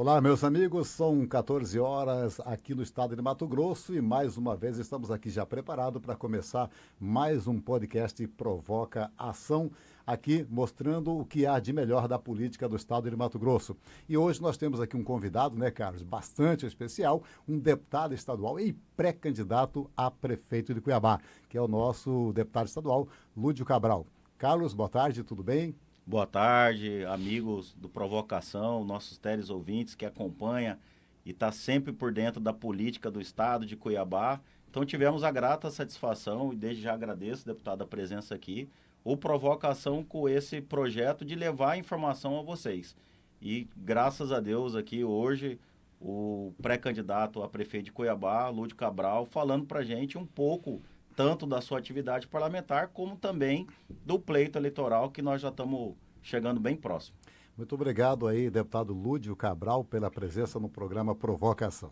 Olá, meus amigos, são 14 horas aqui no estado de Mato Grosso e mais uma vez estamos aqui já preparados para começar mais um podcast Provoca Ação, aqui mostrando o que há de melhor da política do estado de Mato Grosso. E hoje nós temos aqui um convidado, né, Carlos, bastante especial, um deputado estadual e pré-candidato a prefeito de Cuiabá, que é o nosso deputado estadual, Lúdio Cabral. Carlos, boa tarde, tudo bem? Boa tarde, amigos do Provocação, nossos teleouvintes que acompanham e está sempre por dentro da política do estado de Cuiabá. Então tivemos a grata satisfação, e desde já agradeço, deputado, a presença aqui, o Provocação com esse projeto de levar a informação a vocês. E graças a Deus aqui hoje, o pré-candidato a prefeito de Cuiabá, Lúdio Cabral, falando para a gente um pouco tanto da sua atividade parlamentar, como também do pleito eleitoral, que nós já estamos chegando bem próximo. Muito obrigado aí, deputado Lúdio Cabral, pela presença no programa Provocação.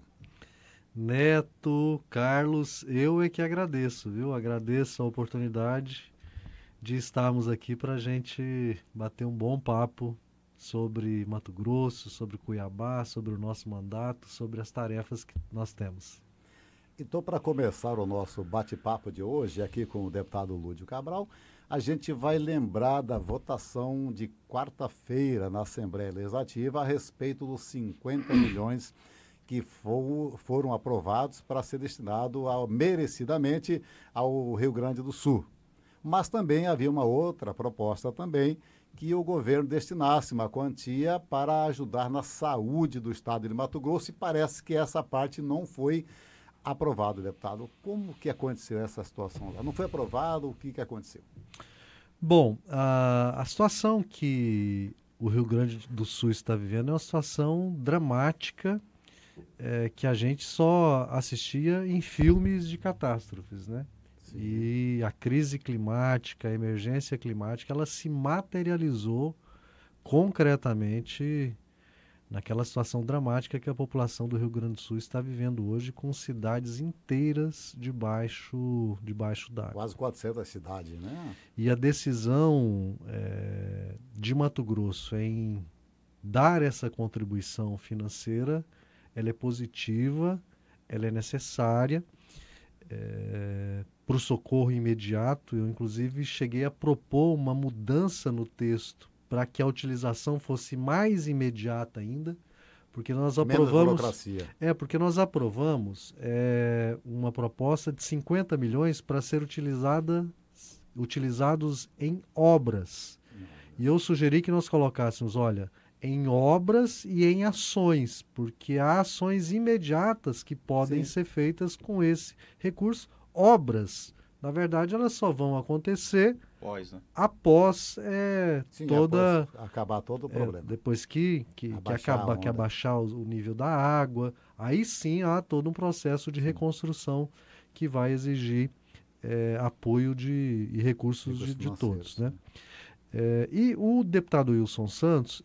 Neto, Carlos, eu é que agradeço, viu? Agradeço a oportunidade de estarmos aqui para a gente bater um bom papo sobre Mato Grosso, sobre Cuiabá, sobre o nosso mandato, sobre as tarefas que nós temos. Então, para começar o nosso bate-papo de hoje, aqui com o deputado Lúdio Cabral, a gente vai lembrar da votação de quarta-feira na Assembleia Legislativa a respeito dos 50 milhões que foram aprovados para ser destinado merecidamente ao Rio Grande do Sul. Mas também havia uma outra proposta também, que o governo destinasse uma quantia para ajudar na saúde do estado de Mato Grosso, e parece que essa parte não foi aprovado, deputado. Como que aconteceu essa situação lá? Não foi aprovado? O que aconteceu? Bom, a situação que o Rio Grande do Sul está vivendo é uma situação dramática, que a gente só assistia em filmes de catástrofes, né? Sim. E a crise climática, a emergência climática, ela se materializou concretamente naquela situação dramática que a população do Rio Grande do Sul está vivendo hoje, com cidades inteiras debaixo d'água. Quase 400 cidades, né? E a decisão de Mato Grosso em dar essa contribuição financeira, ela é positiva, ela é necessária para o socorro imediato. Eu, inclusive, cheguei a propor uma mudança no texto para que a utilização fosse mais imediata ainda, porque nós aprovamos. Porque nós aprovamos uma proposta de 50 milhões para ser utilizados em obras. E eu sugeri que nós colocássemos, em obras e em ações, porque há ações imediatas que podem ser feitas com esse recurso. Obras, na verdade, elas só vão acontecer após acabar todo o problema. Depois que abaixar o nível da água, aí sim há todo um processo de reconstrução que vai exigir apoio e recursos de todos, né? E o deputado Wilson Santos,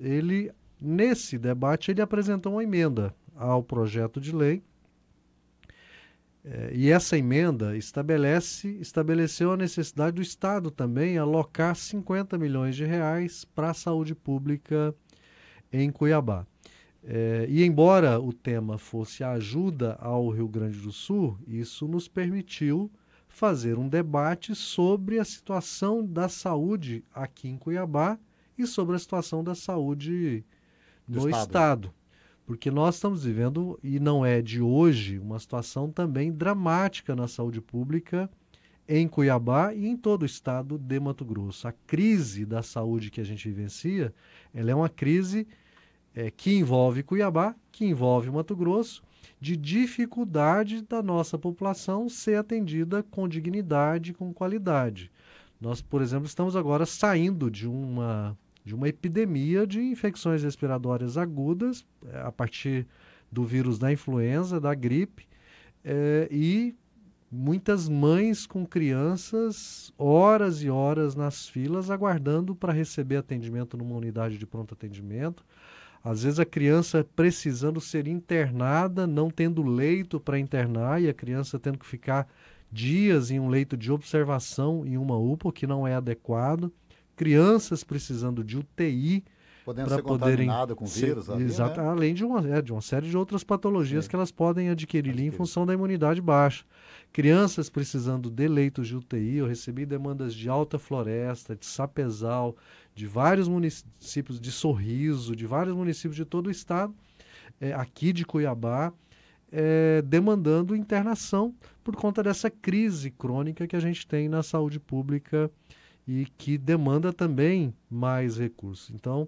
nesse debate, ele apresentou uma emenda ao projeto de lei. E essa emenda estabeleceu a necessidade do Estado também alocar 50 milhões de reais para a saúde pública em Cuiabá. E embora o tema fosse a ajuda ao Rio Grande do Sul, isso nos permitiu fazer um debate sobre a situação da saúde aqui em Cuiabá e sobre a situação da saúde no Estado. Porque nós estamos vivendo, e não é de hoje, uma situação também dramática na saúde pública em Cuiabá e em todo o estado de Mato Grosso. A crise da saúde que a gente vivencia, ela é uma crise que envolve Cuiabá, que envolve Mato Grosso, de dificuldade da nossa população ser atendida com dignidade, com qualidade. Nós, por exemplo, estamos agora saindo de uma epidemia de infecções respiratórias agudas, a partir do vírus da influenza, da gripe, e muitas mães com crianças, horas e horas nas filas, aguardando para receber atendimento numa unidade de pronto atendimento. Às vezes a criança precisando ser internada, não tendo leito para internar, e a criança tendo que ficar dias em um leito de observação em uma UPA, o que não é adequado. Crianças precisando de UTI Podendo para ser poderem contaminado com vírus ali, exato, né? além de uma série de outras patologias Sim. que elas podem adquirir ali em função da imunidade baixa. Crianças precisando de leitos de UTI, eu recebi demandas de Alta Floresta, de Sapezal, de vários municípios, de Sorriso, de vários municípios de todo o estado, aqui de Cuiabá, demandando internação por conta dessa crise crônica que a gente tem na saúde pública e que demanda também mais recursos. Então,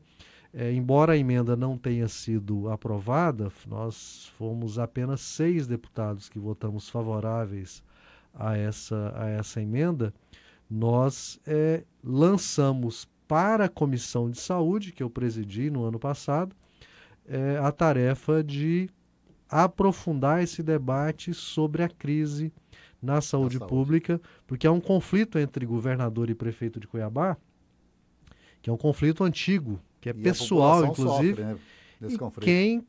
embora a emenda não tenha sido aprovada, nós fomos apenas 6 deputados que votamos favoráveis a essa emenda. Nós lançamos para a Comissão de Saúde, que eu presidi no ano passado, a tarefa de aprofundar esse debate sobre a crise na saúde pública, porque há um conflito entre governador e prefeito de Cuiabá, que é um conflito antigo, que é pessoal, inclusive, sofre, né, desse conflito. Quem,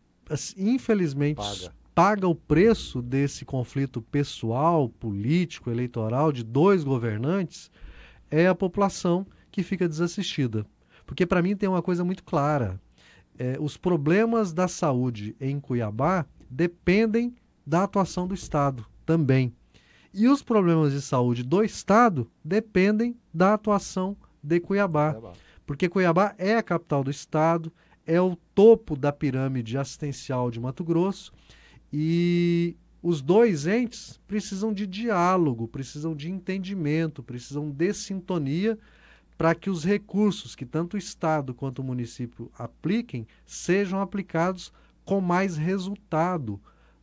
infelizmente, paga o preço desse conflito pessoal, político, eleitoral de 2 governantes é a população que fica desassistida. Porque, para mim, tem uma coisa muito clara. Os problemas da saúde em Cuiabá dependem da atuação do Estado também. E os problemas de saúde do Estado dependem da atuação de Cuiabá. Porque Cuiabá é a capital do Estado, é o topo da pirâmide assistencial de Mato Grosso e os 2 entes precisam de diálogo, precisam de entendimento, precisam de sintonia para que os recursos que tanto o Estado quanto o município apliquem sejam aplicados com mais resultado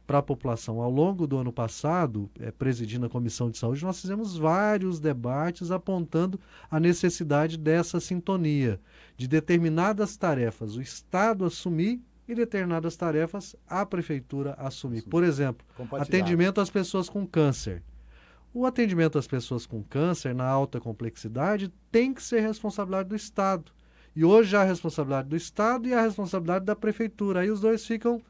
para a população. Ao longo do ano passado, presidindo a Comissão de Saúde, nós fizemos vários debates apontando a necessidade dessa sintonia, de determinadas tarefas o Estado assumir e determinadas tarefas a Prefeitura assumir. Por exemplo, atendimento às pessoas com câncer. O atendimento às pessoas com câncer, na alta complexidade, tem que ser responsabilidade do Estado. E hoje há a responsabilidade do Estado e a responsabilidade da Prefeitura. Aí os dois ficam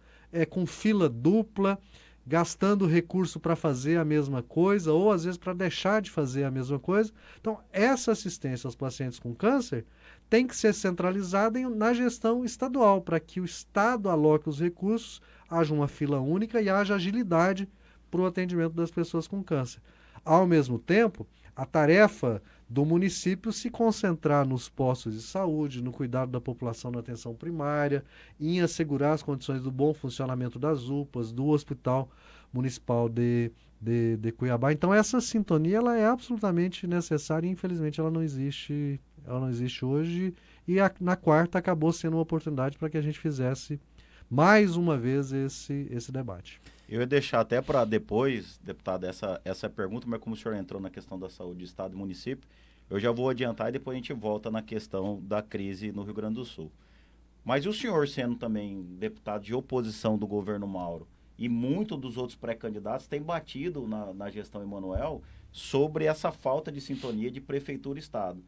com fila dupla, gastando recurso para fazer a mesma coisa, ou às vezes para deixar de fazer a mesma coisa. Então, essa assistência aos pacientes com câncer tem que ser centralizada na gestão estadual, para que o Estado aloque os recursos, haja uma fila única e haja agilidade para o atendimento das pessoas com câncer. Ao mesmo tempo, a tarefa do município se concentrar nos postos de saúde, no cuidado da população na atenção primária, em assegurar as condições do bom funcionamento das UPAs, do Hospital Municipal de Cuiabá. Então, essa sintonia ela é absolutamente necessária e, infelizmente, ela não existe hoje. E na quarta acabou sendo uma oportunidade para que a gente fizesse mais uma vez esse debate. Eu ia deixar até para depois, deputado, essa pergunta, mas como o senhor entrou na questão da saúde de Estado e município, eu já vou adiantar e depois a gente volta na questão da crise no Rio Grande do Sul. Mas o senhor sendo também deputado de oposição do governo Mauro e muitos dos outros pré-candidatos têm batido na gestão Emanuel sobre essa falta de sintonia de prefeitura e Estado.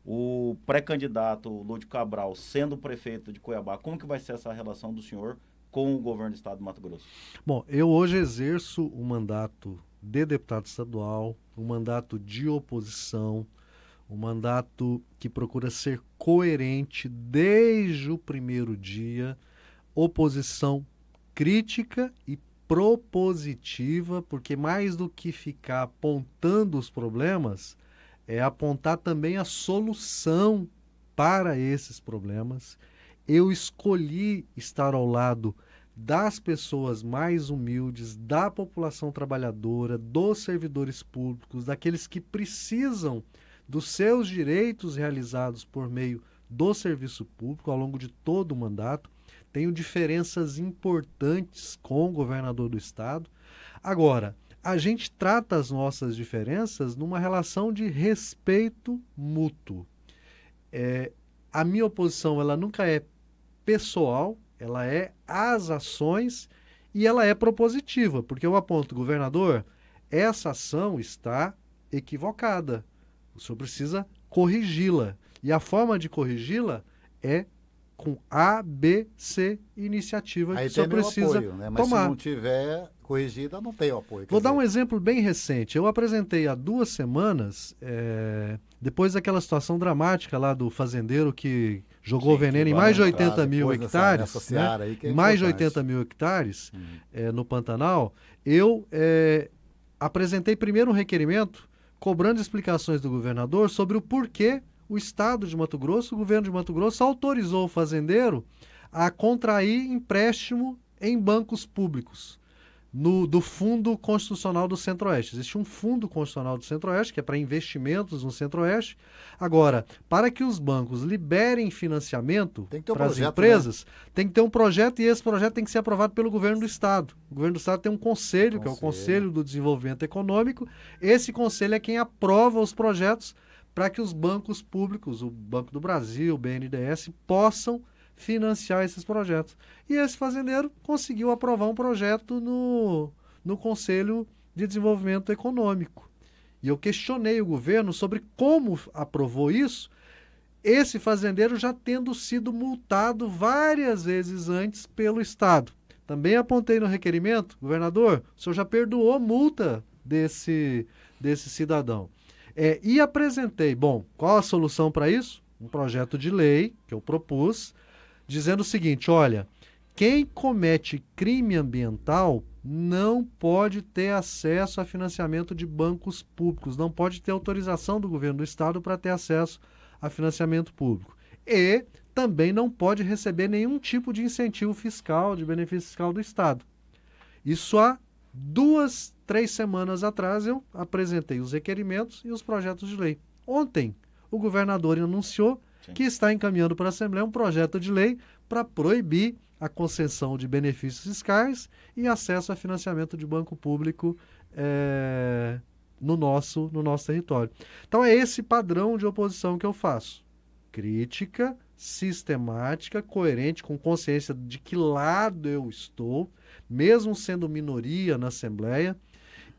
O pré-candidato Lúdio Cabral sendo prefeito de Cuiabá, como que vai ser essa relação do senhor com o governo do Estado do Mato Grosso? Bom, eu hoje exerço um mandato de deputado estadual, um mandato de oposição, um mandato que procura ser coerente desde o primeiro dia, oposição crítica e propositiva, porque mais do que ficar apontando os problemas, é apontar também a solução para esses problemas. Eu escolhi estar ao lado das pessoas mais humildes, da população trabalhadora, dos servidores públicos, daqueles que precisam dos seus direitos realizados por meio do serviço público ao longo de todo o mandato. Tenho diferenças importantes com o governador do estado. Agora, a gente trata as nossas diferenças numa relação de respeito mútuo. A minha oposição ela nunca é pessoal, ela é às ações e ela é propositiva, porque eu aponto, governador, essa ação está equivocada. O senhor precisa corrigi-la. E a forma de corrigi-la é com A, B, C iniciativa que o senhor precisa apoio, né? Mas tomar. se não tiver corrigida, não tem o apoio. Vou dar um exemplo bem recente. Eu apresentei há 2 semanas, depois daquela situação dramática lá do fazendeiro que jogou Sim, veneno em vamos mais de entrar 80 mil depois hectares, nessa seara aí que é mais de importante. 80 mil hectares no Pantanal, eu apresentei primeiro um requerimento cobrando explicações do governador sobre o porquê o Estado de Mato Grosso, o governo de Mato Grosso, autorizou o fazendeiro a contrair empréstimo em bancos públicos do Fundo Constitucional do Centro-Oeste. Existe um Fundo Constitucional do Centro-Oeste, que é para investimentos no Centro-Oeste. Agora, para que os bancos liberem financiamento para as empresas, tem que ter um projeto, e esse projeto tem que ser aprovado pelo governo do Estado. O governo do Estado tem um conselho, que é o Conselho do Desenvolvimento Econômico. Esse conselho é quem aprova os projetos para que os bancos públicos, o Banco do Brasil, o BNDES, possam financiar esses projetos. E esse fazendeiro conseguiu aprovar um projeto no Conselho de Desenvolvimento Econômico. E eu questionei o governo sobre como aprovou isso, esse fazendeiro já tendo sido multado várias vezes antes pelo Estado. Também apontei no requerimento, governador, o senhor já perdoou multa desse cidadão. E apresentei, bom, qual a solução para isso? Um projeto de lei que eu propus, dizendo o seguinte, olha, quem comete crime ambiental não pode ter acesso a financiamento de bancos públicos, não pode ter autorização do governo do Estado para ter acesso a financiamento público. E também não pode receber nenhum tipo de incentivo fiscal, de benefício fiscal do Estado. Isso há 2, 3 semanas atrás eu apresentei os requerimentos e os projetos de lei. Ontem, o governador anunciou que está encaminhando para a Assembleia um projeto de lei para proibir a concessão de benefícios fiscais e acesso a financiamento de banco público no nosso território. Então é esse padrão de oposição que eu faço. Crítica, sistemática, coerente, com consciência de que lado eu estou, mesmo sendo minoria na Assembleia,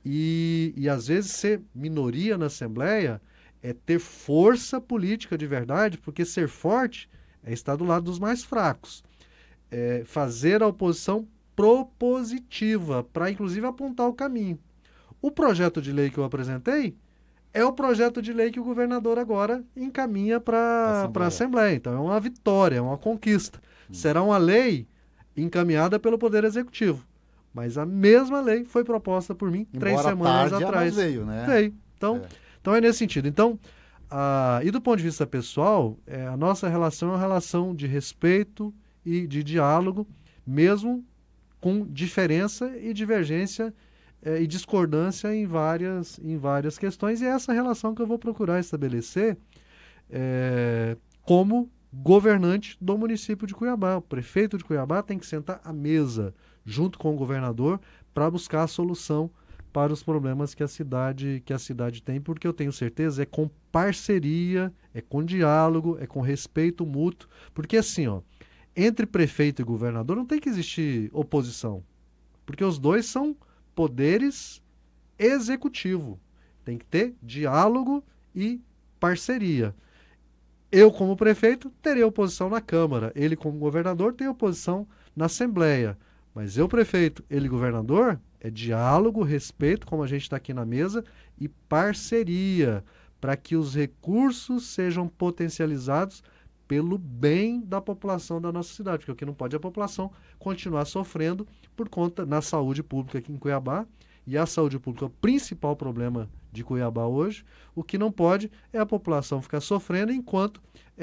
e às vezes ser minoria na Assembleia é ter força política de verdade, porque ser forte é estar do lado dos mais fracos. É fazer a oposição propositiva, para inclusive apontar o caminho. O projeto de lei que eu apresentei é o projeto de lei que o governador agora encaminha para a Assembleia. Então é uma vitória, é uma conquista. Será uma lei encaminhada pelo Poder Executivo. Mas a mesma lei foi proposta por mim 3 semanas atrás. Veio, né? Veio. Então é nesse sentido. Então, e do ponto de vista pessoal, a nossa relação é uma relação de respeito e de diálogo, mesmo com diferença e divergência e discordância em várias questões. E é essa relação que eu vou procurar estabelecer como governante do município de Cuiabá. O prefeito de Cuiabá tem que sentar à mesa, junto com o governador, para buscar a solução para os problemas que a cidade tem, porque eu tenho certeza, é com parceria, é com diálogo, é com respeito mútuo, porque assim, entre prefeito e governador não tem que existir oposição, porque os dois são poderes executivos, tem que ter diálogo e parceria. Eu, como prefeito, terei oposição na Câmara, ele, como governador, tem oposição na Assembleia, mas eu, prefeito, ele, governador, é diálogo, respeito, como a gente está aqui na mesa, e parceria, para que os recursos sejam potencializados pelo bem da população da nossa cidade, porque o que não pode é a população continuar sofrendo por conta na saúde pública aqui em Cuiabá, e a saúde pública é o principal problema de Cuiabá hoje. O que não pode é a população ficar sofrendo enquanto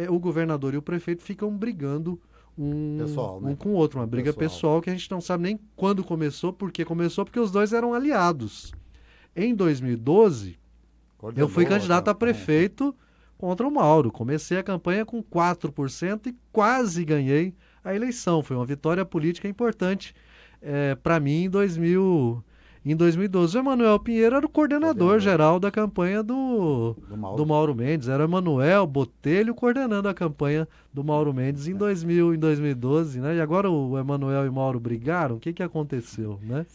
o governador e o prefeito ficam brigando um com o outro, uma briga pessoal que a gente não sabe nem quando começou, porque os dois eram aliados. Em 2012, eu fui candidato a prefeito contra o Mauro. Comecei a campanha com 4% e quase ganhei a eleição. Foi uma vitória política importante para mim em 2012. O Emanuel Pinheiro era o coordenador geral da campanha do Mauro Mendes. Era o Emanuel Botelho coordenando a campanha do Mauro Mendes em 2012, né? E agora o Emanuel e o Mauro brigaram. O que aconteceu, né?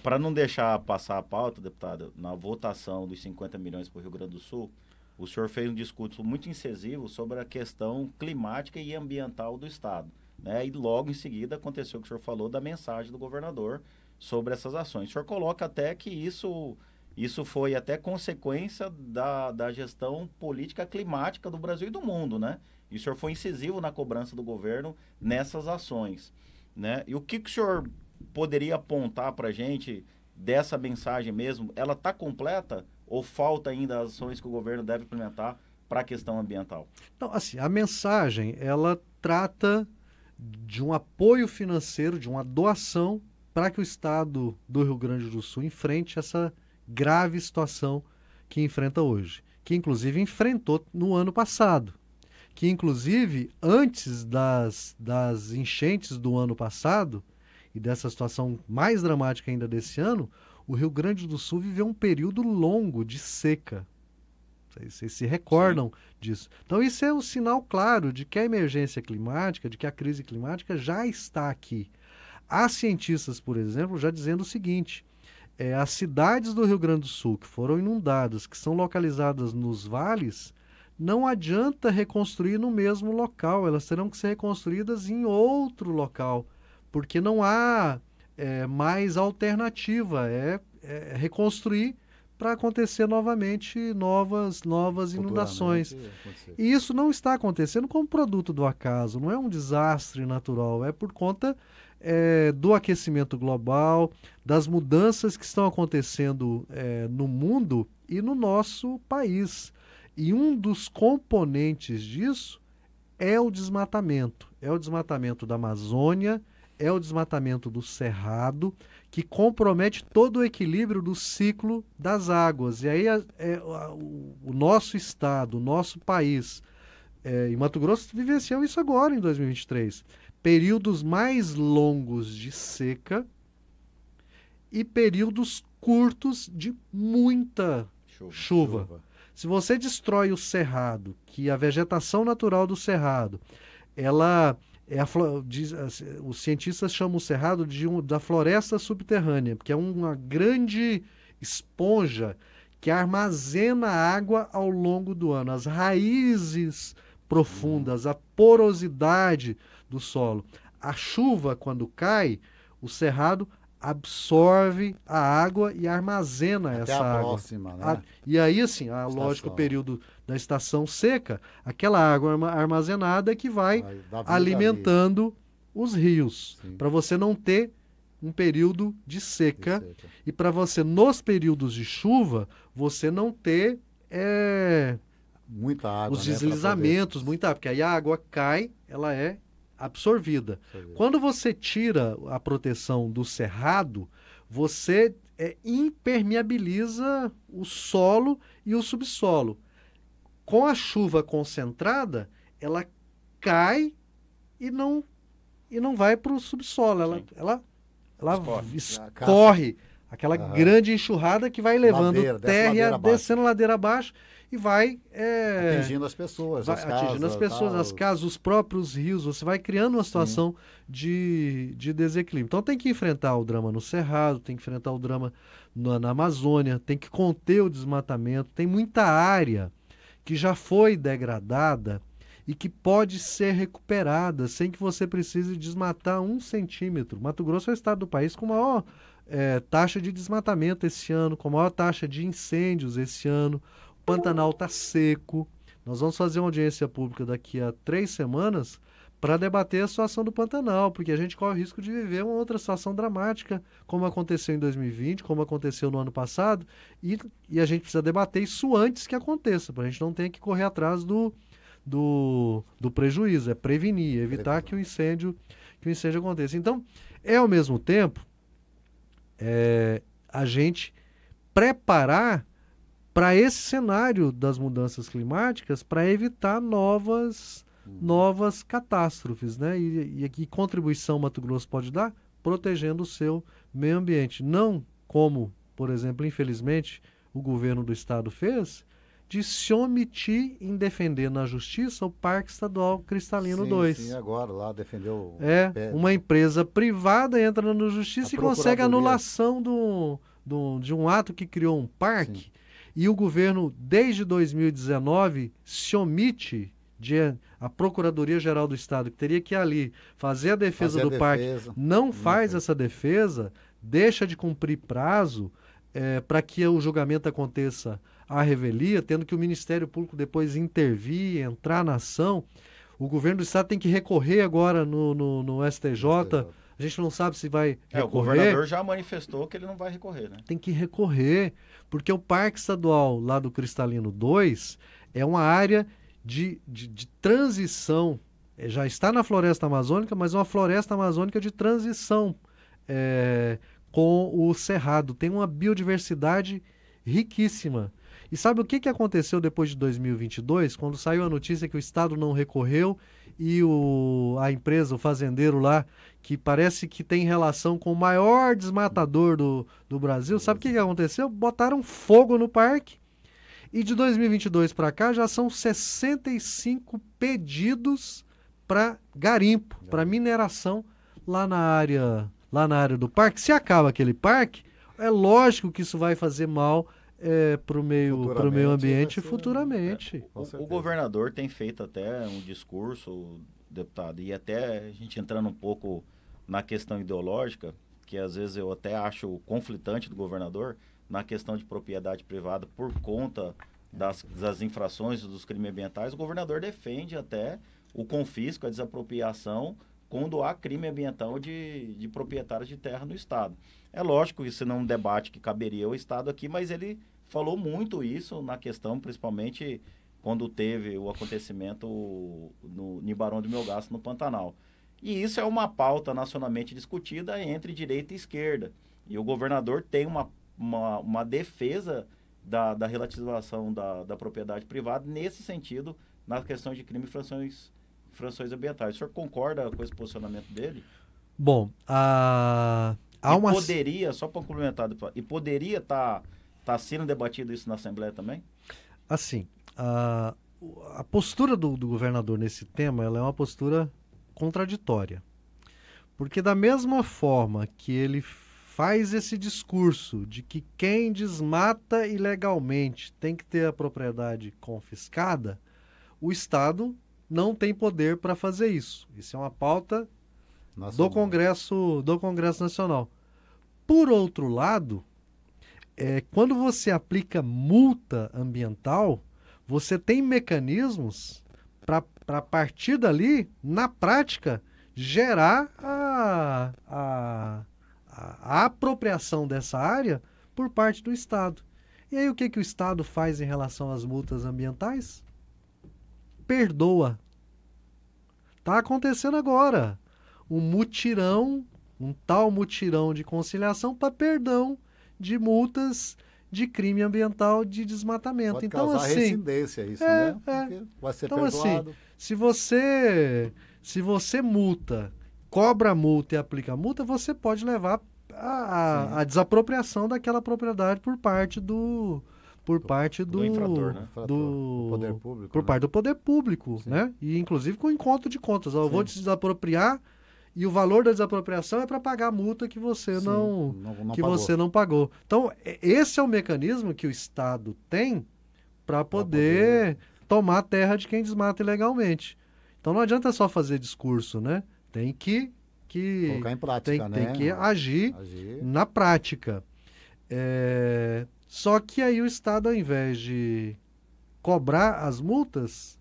Para não deixar passar a pauta, deputado, na votação dos 50 milhões para o Rio Grande do Sul, o senhor fez um discurso muito incisivo sobre a questão climática e ambiental do Estado, né? E logo em seguida aconteceu o que o senhor falou da mensagem do governador sobre essas ações. O senhor coloca até que isso foi até consequência da gestão política climática do Brasil e do mundo, né? E o senhor foi incisivo na cobrança do governo nessas ações, né? E o que o senhor poderia apontar para a gente dessa mensagem mesmo? Ela está completa ou falta ainda as ações que o governo deve implementar para a questão ambiental? Então, assim, a mensagem, ela trata de um apoio financeiro, de uma doação para que o estado do Rio Grande do Sul enfrente essa grave situação que enfrenta hoje, que inclusive enfrentou no ano passado, que inclusive antes das enchentes do ano passado e dessa situação mais dramática ainda desse ano, o Rio Grande do Sul viveu um período longo de seca. Vocês se recordam disso. Então isso é um sinal claro de que a emergência climática, de que a crise climática já está aqui. Há cientistas, por exemplo, já dizendo o seguinte, as cidades do Rio Grande do Sul que foram inundadas, que são localizadas nos vales, não adianta reconstruir no mesmo local, elas terão que ser reconstruídas em outro local, porque não há mais alternativa, reconstruir para acontecer novamente novas inundações. E isso não está acontecendo como produto do acaso, não é um desastre natural, é por conta do aquecimento global, das mudanças que estão acontecendo no mundo e no nosso país. E um dos componentes disso é o desmatamento da Amazônia, é o desmatamento do Cerrado, que compromete todo o equilíbrio do ciclo das águas. E aí o nosso estado, o nosso país, e Mato Grosso vivenciou isso agora em 2023. Períodos mais longos de seca e períodos curtos de muita chuva. Se você destrói o cerrado, que a vegetação natural do cerrado, ela os cientistas chamam o cerrado da floresta subterrânea, porque é uma grande esponja que armazena água ao longo do ano. As raízes profundas, a porosidade do solo. A chuva, quando cai, o cerrado absorve a água e armazena até essa água. Próxima, né? E aí, assim, lógico, o período da estação seca, aquela água armazenada que vai alimentando os rios, para você não ter um período de seca. E para você, nos períodos de chuva, você não ter muita água, os deslizamentos, muita água, porque aí a água cai, ela é absorvida. Quando você tira a proteção do cerrado, você impermeabiliza o solo e o subsolo. Com a chuva concentrada, ela cai e não vai para o subsolo. Ela escorre. Aquela grande enxurrada que vai levando terra, descendo ladeira abaixo e vai atingindo as pessoas, as casas, os próprios rios. Você vai criando uma situação de desequilíbrio. Então tem que enfrentar o drama no Cerrado, tem que enfrentar o drama na Amazônia, tem que conter o desmatamento. Tem muita área que já foi degradada e que pode ser recuperada sem que você precise desmatar 1 centímetro. Mato Grosso é o estado do país com maior taxa de desmatamento esse ano, com maior taxa de incêndios esse ano. O Pantanal está seco. Nós vamos fazer uma audiência pública daqui a 3 semanas para debater a situação do Pantanal, porque a gente corre o risco de viver uma outra situação dramática, como aconteceu em 2020, como aconteceu no ano passado, e a gente precisa debater isso antes que aconteça, para a gente não ter que correr atrás do prejuízo, é prevenir, evitar que o incêndio aconteça. Então, ao mesmo tempo, a gente preparar para esse cenário das mudanças climáticas, para evitar novas catástrofes, né? E que contribuição Mato Grosso pode dar? Protegendo o seu meio ambiente. Não como, por exemplo, infelizmente, o governo do estado fez, de se omitir em defender na justiça o Parque Estadual Cristalino 2. Sim, agora lá defendeu... uma empresa privada entra na justiça e consegue a anulação de um ato que criou um parque. Sim. E o governo, desde 2019, se omite a Procuradoria-Geral do Estado, que teria que ir ali fazer a defesa do parque, não faz essa defesa, deixa de cumprir prazo para que o julgamento aconteça à revelia, tendo que o Ministério Público depois intervir, entrar na ação. O governo do estado tem que recorrer agora no STJ. A gente não sabe se vai recorrer. O governador já manifestou que ele não vai recorrer, né? Tem que recorrer, porque o Parque Estadual lá do Cristalino 2 é uma área de transição. Já está na floresta amazônica, mas é uma floresta amazônica de transição com o Cerrado. Tem uma biodiversidade riquíssima. E sabe o que aconteceu depois de 2022, quando saiu a notícia que o Estado não recorreu e a empresa, o fazendeiro lá, que parece que tem relação com o maior desmatador do Brasil, sabe o que aconteceu? Botaram fogo no parque e de 2022 para cá já são 65 pedidos para garimpo, para mineração lá na área do parque. Se acaba aquele parque, é lógico que isso vai fazer mal para o meio ambiente futuramente. O governador tem feito até um discurso, deputado, e até a gente entrando um pouco na questão ideológica, que às vezes eu até acho conflitante do governador, na questão de propriedade privada por conta das infrações e dos crimes ambientais, o governador defende até o confisco, a desapropriação, quando há crime ambiental de proprietários de terra no Estado. É lógico que isso não é um debate que caberia ao Estado aqui, mas ele falou muito isso na questão, principalmente quando teve o acontecimento no Barão do Melgaço, no Pantanal. E isso é uma pauta nacionalmente discutida entre direita e esquerda. E o governador tem uma defesa da relativização da propriedade privada nesse sentido, na questão de crime e infrações ambientais. O senhor concorda com esse posicionamento dele? Bom, poderia, só para complementar, e poderia estar sendo debatido isso na Assembleia também? Assim, a postura do governador nesse tema, ela é uma postura contraditória. Porque da mesma forma que ele faz esse discurso de que quem desmata ilegalmente tem que ter a propriedade confiscada, o Estado não tem poder para fazer isso. Isso é uma pauta do Congresso Nacional. Por outro lado, quando você aplica multa ambiental, você tem mecanismos para a partir dali, na prática, gerar a apropriação dessa área por parte do Estado. E aí o que o Estado faz em relação às multas ambientais? Perdoa. Está acontecendo agora um tal mutirão de conciliação para perdão de multas de crime ambiental de desmatamento. Pode então, causar assim, reincidência isso, né? Vai ser então, perdoado. assim, se você multa, cobra a multa e aplica a multa, você pode levar a desapropriação daquela propriedade por parte do infrator, né? Do poder público. Por parte do poder público, Sim. né? E inclusive com encontro de contas. Eu vou desapropriar e o valor da desapropriação é para pagar a multa que você não pagou. Então, esse é o mecanismo que o Estado tem para poder tomar a terra de quem desmata ilegalmente. Então não adianta só fazer discurso, né? Tem que colocar em prática, né? Tem que agir na prática. Só que aí o Estado, ao invés de cobrar as multas,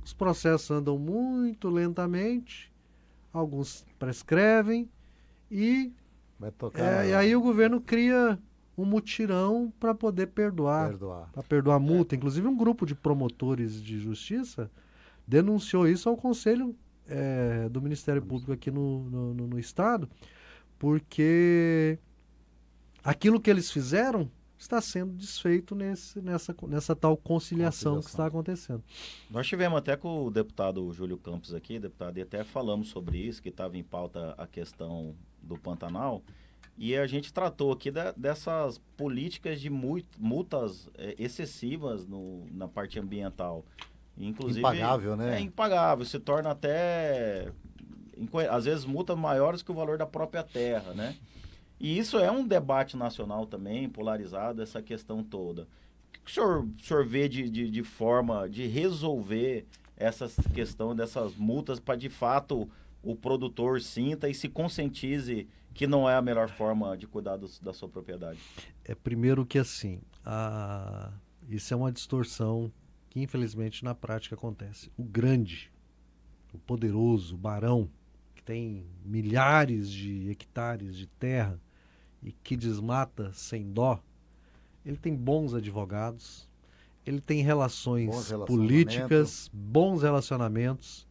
os processos andam muito lentamente, alguns prescrevem e aí o governo cria um mutirão para poder perdoar a multa. Inclusive um grupo de promotores de justiça denunciou isso ao Conselho do Ministério Público aqui no Estado, porque aquilo que eles fizeram está sendo desfeito nessa tal conciliação que está acontecendo. Nós tivemos até com o deputado Júlio Campos aqui, deputado, e até falamos sobre isso, que estava em pauta a questão do Pantanal, e a gente tratou aqui dessas políticas de multas excessivas na parte ambiental. Inclusive, impagável, né? É impagável, se torna até, às vezes, multas maiores que o valor da própria terra, né? E isso é um debate nacional também, polarizado, essa questão toda. O que o senhor vê de forma de resolver essa questão dessas multas para, de fato, o produtor sinta e se conscientize que não é a melhor forma de cuidar da sua propriedade? Primeiro que assim, isso é uma distorção que infelizmente na prática acontece. O grande o poderoso Barão, que tem milhares de hectares de terra e que desmata sem dó, ele tem bons advogados, ele tem relações políticas, bons relacionamentos,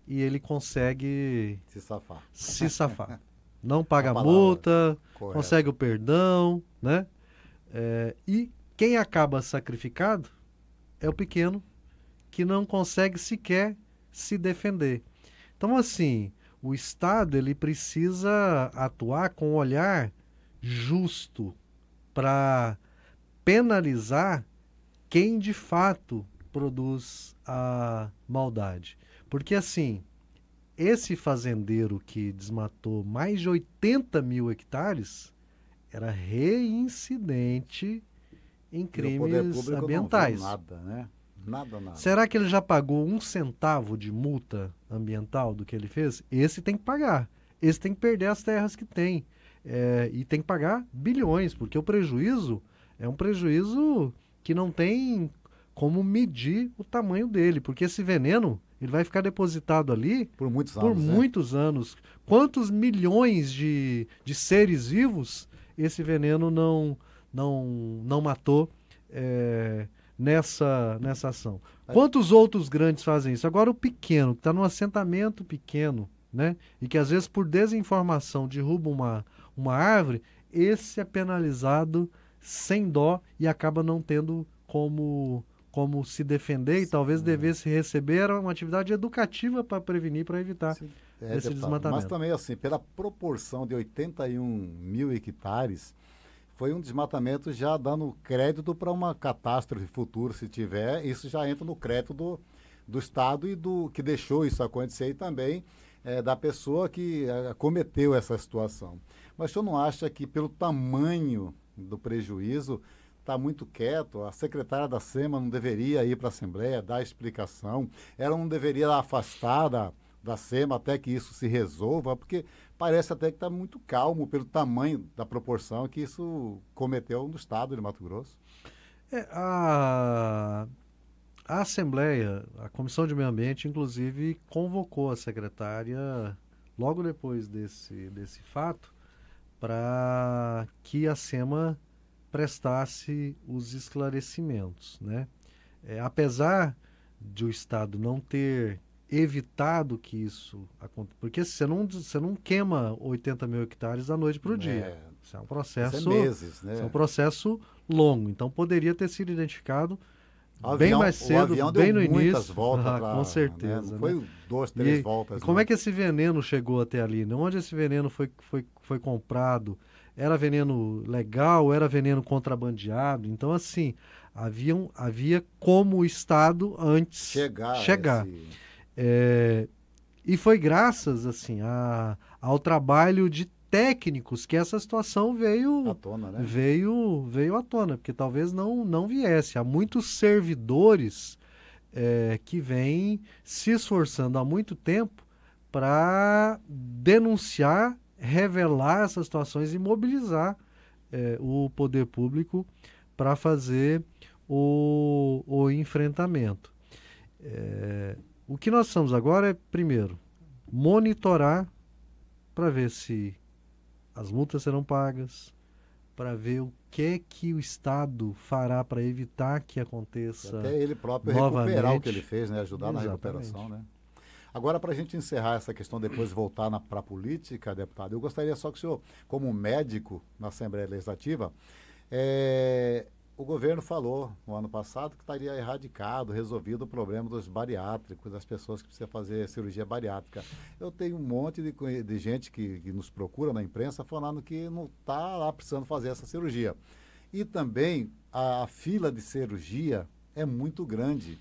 e ele consegue se safar. Não paga multa, consegue o perdão, né? E quem acaba sacrificado é o pequeno, que não consegue sequer se defender. Então, assim, o Estado ele precisa atuar com um olhar justo para penalizar quem de fato produz a maldade. Porque, assim, esse fazendeiro que desmatou mais de 80 mil hectares era reincidente em crimes ambientais. Não viu nada, né? Nada. Será que ele já pagou 1 centavo de multa ambiental do que ele fez? Esse tem que pagar. Esse tem que perder as terras que tem. E tem que pagar bilhões, porque o prejuízo é um prejuízo que não tem como medir o tamanho dele, porque esse veneno ele vai ficar depositado ali por muitos anos. Quantos milhões de seres vivos esse veneno não matou nessa ação? Quantos outros grandes fazem isso? Agora o pequeno, que está num assentamento pequeno, né? E que às vezes por desinformação derruba uma árvore, esse é penalizado sem dó e acaba não tendo como se defender. Sim. E talvez devesse receber uma atividade educativa para prevenir, para evitar esse desmatamento. Mas também, assim, pela proporção de 81 mil hectares, foi um desmatamento já dando crédito para uma catástrofe futura, se tiver. Isso já entra no crédito do Estado e do que deixou isso acontecer, e também da pessoa que cometeu essa situação. Mas o senhor não acha que, pelo tamanho do prejuízo, está muito quieto? A secretária da SEMA não deveria ir para a Assembleia, dar explicação? Ela não deveria afastar da SEMA até que isso se resolva? Porque parece até que está muito calmo pelo tamanho da proporção que isso cometeu no estado de Mato Grosso. A Assembleia, a Comissão de Meio Ambiente, inclusive, convocou a secretária logo depois desse fato para que a SEMA prestasse os esclarecimentos, né? Apesar de o Estado não ter evitado que isso aconteça, porque você não queima 80 mil hectares da noite para o dia. Isso é um processo, meses, né? Isso é um processo longo. Então poderia ter sido identificado bem mais cedo, bem no início. Voltas com certeza. Né? Não foi 2, 3 voltas. E como é que esse veneno chegou até ali? Onde esse veneno foi comprado? Era veneno legal? Era veneno contrabandeado? Então, assim, havia como o Estado antes chegar. E foi graças, assim, ao trabalho de técnicos que essa situação veio à tona, né? veio à tona, porque talvez não viesse. Há muitos servidores que vêm se esforçando há muito tempo para denunciar, revelar essas situações e mobilizar o poder público para fazer o enfrentamento. O que nós estamos agora é, primeiro, monitorar para ver se as multas serão pagas, para ver o que o Estado fará para evitar que aconteça até ele próprio novamente. Recuperar o que ele fez, né? Ajudar Exatamente. Na recuperação, né? Agora, para a gente encerrar essa questão, depois voltar para a política, deputado, eu gostaria só que o senhor, como médico na Assembleia Legislativa, o governo falou no ano passado que estaria erradicado, resolvido o problema dos bariátricos, das pessoas que precisam fazer cirurgia bariátrica. Eu tenho um monte de gente que nos procura na imprensa falando que não está lá precisando fazer essa cirurgia. E também a fila de cirurgia é muito grande.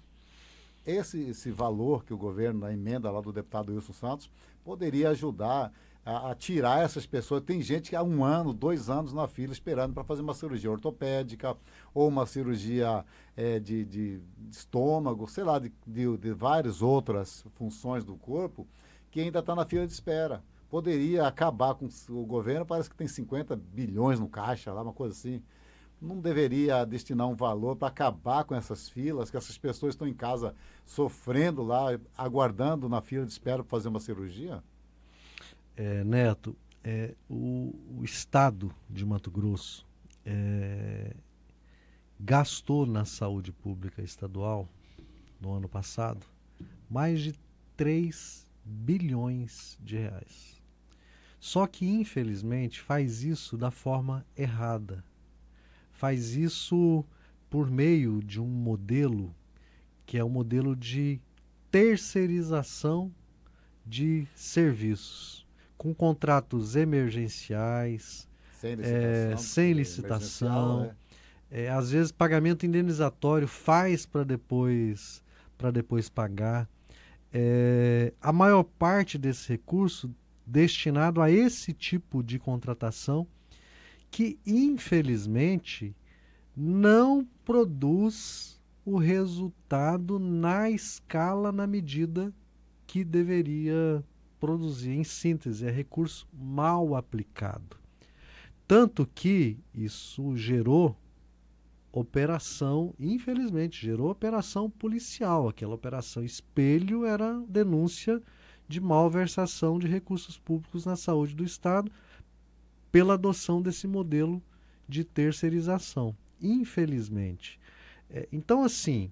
Esse valor que o governo, na emenda lá do deputado Wilson Santos, poderia ajudar a tirar essas pessoas. Tem gente que há 1 ano, 2 anos na fila esperando para fazer uma cirurgia ortopédica ou uma cirurgia de estômago, sei lá, de várias outras funções do corpo, que ainda está na fila de espera. Poderia acabar com o governo, parece que tem 50 bilhões no caixa, lá, uma coisa assim. não deveria destinar um valor para acabar com essas filas, que essas pessoas estão em casa sofrendo lá, aguardando na fila de espera para fazer uma cirurgia? Neto, o Estado de Mato Grosso gastou na saúde pública estadual, no ano passado, mais de 3 bilhões de reais. Só que, infelizmente, faz isso da forma errada. Faz isso por meio de um modelo que é o modelo de terceirização de serviços, com contratos emergenciais, sem licitação, às vezes pagamento indenizatório faz para depois pagar. A maior parte desse recurso destinado a esse tipo de contratação que, infelizmente, não produz o resultado na escala, na medida que deveria produzir. Em síntese, é recurso mal aplicado. Tanto que isso gerou operação, infelizmente, gerou operação policial. Aquela operação espelho era denúncia de malversação de recursos públicos na saúde do Estado pela adoção desse modelo de terceirização, infelizmente. Então, assim,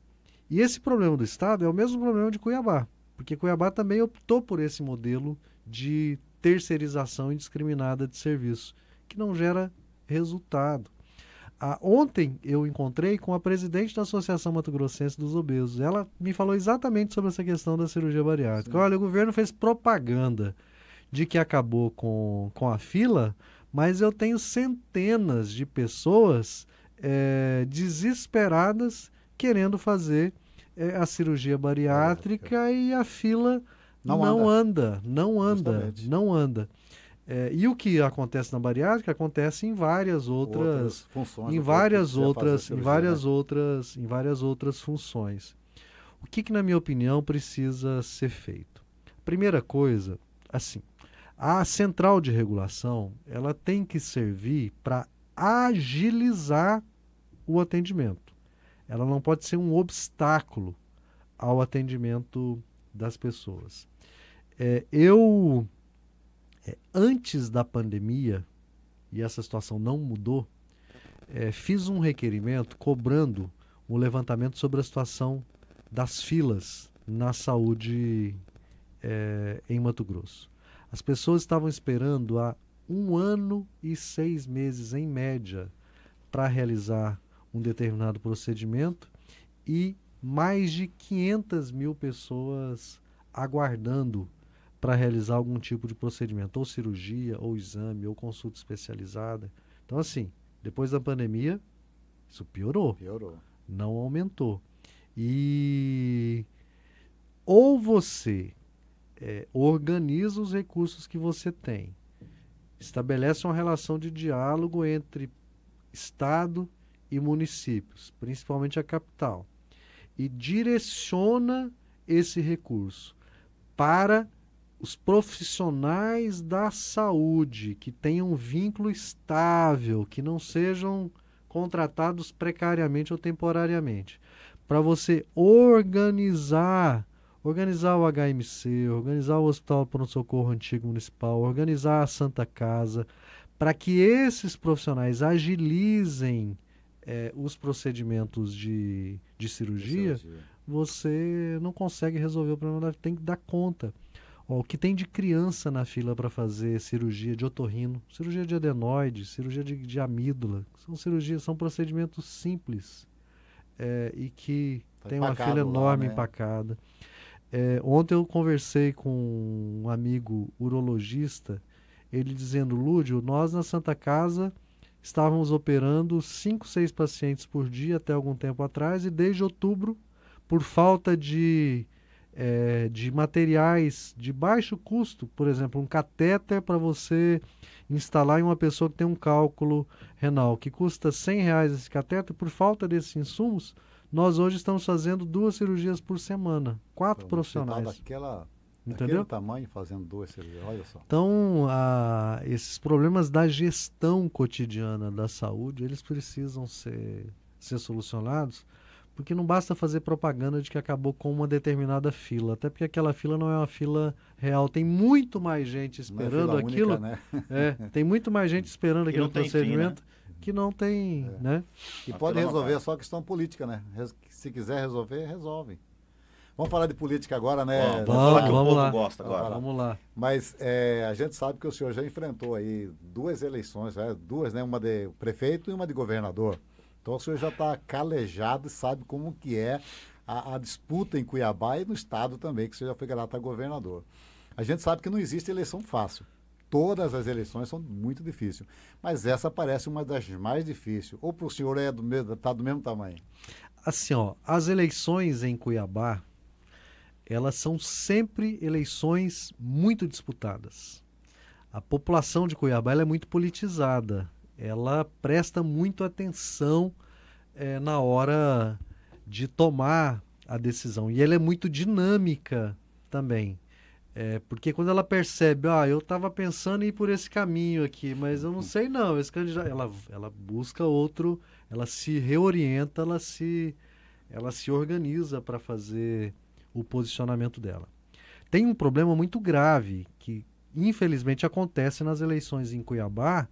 e esse problema do Estado é o mesmo problema de Cuiabá, porque Cuiabá também optou por esse modelo de terceirização indiscriminada de serviço, que não gera resultado. Ontem eu encontrei com a presidente da Associação Mato Grossense dos Obesos. Ela me falou exatamente sobre essa questão da cirurgia bariátrica. Sim. Olha, o governo fez propaganda de que acabou com a fila, mas eu tenho centenas de pessoas desesperadas querendo fazer a cirurgia bariátrica e a fila não anda. E o que acontece na bariátrica acontece em várias outras funções, em várias outras funções. O que, na minha opinião, precisa ser feito? Primeira coisa, assim, a central de regulação, ela tem que servir para agilizar o atendimento. Ela não pode ser um obstáculo ao atendimento das pessoas. Antes da pandemia, e essa situação não mudou, fiz um requerimento cobrando um levantamento sobre a situação das filas na saúde em Mato Grosso. As pessoas estavam esperando há 1 ano e 6 meses, em média, para realizar um determinado procedimento e mais de 500 mil pessoas aguardando para realizar algum tipo de procedimento, ou cirurgia, ou exame, ou consulta especializada. Então, assim, depois da pandemia, isso piorou. Não aumentou. E ou você organiza os recursos que você tem, estabelece uma relação de diálogo entre Estado e municípios, principalmente a capital, e direciona esse recurso para os profissionais da saúde que tenham um vínculo estável, que não sejam contratados precariamente ou temporariamente, para você organizar o HMC, organizar o Hospital Pronto-Socorro Antigo Municipal, organizar a Santa Casa, para que esses profissionais agilizem os procedimentos de cirurgia, você não consegue resolver o problema, tem que dar conta. O que tem de criança na fila para fazer cirurgia de otorrino, cirurgia de adenoide, cirurgia de amígdala, são procedimentos simples e que tem uma fila enorme empacada. Ontem eu conversei com um amigo urologista, ele dizendo: Lúdio, nós na Santa Casa estávamos operando 5, 6 pacientes por dia até algum tempo atrás, e desde outubro, por falta de materiais de baixo custo, por exemplo, um catéter para você instalar em uma pessoa que tem um cálculo renal, que custa R$100 esse catéter, por falta desses insumos, nós hoje estamos fazendo 2 cirurgias por semana, 4 profissionais. Daquela Entendeu? Daquele tamanho, fazendo 2 servidores, olha só. Então, esses problemas da gestão cotidiana da saúde, eles precisam ser solucionados, porque não basta fazer propaganda de que acabou com uma determinada fila, até porque aquela fila não é uma fila real. Tem muito mais gente esperando não é fila aquilo. única, né? Tem muito mais gente esperando aquele procedimento que não tem, né? E pode resolver só questão política, né? Se quiser resolver, resolve. Vamos falar de política agora, né? Vamos lá. Gosta agora. Vamos lá. Mas a gente sabe que o senhor já enfrentou aí 2 eleições, duas, né? Uma de prefeito e uma de governador. Então o senhor já está calejado e sabe como que é a disputa em Cuiabá e no estado também, que o senhor já foi candidato a governador. A gente sabe que não existe eleição fácil. Todas as eleições são muito difíceis. Mas essa parece uma das mais difíceis. Ou para o senhor está do mesmo tamanho? Assim, as eleições em Cuiabá, elas são sempre eleições muito disputadas. A população de Cuiabá ela é muito politizada. Ela presta muito atenção na hora de tomar a decisão. E ela é muito dinâmica também. Porque quando ela percebe, eu estava pensando em ir por esse caminho aqui, mas eu não sei não, esse candidato, ela busca outro, ela se reorienta, ela se organiza para fazer o posicionamento dela. Tem um problema muito grave que infelizmente acontece nas eleições em Cuiabá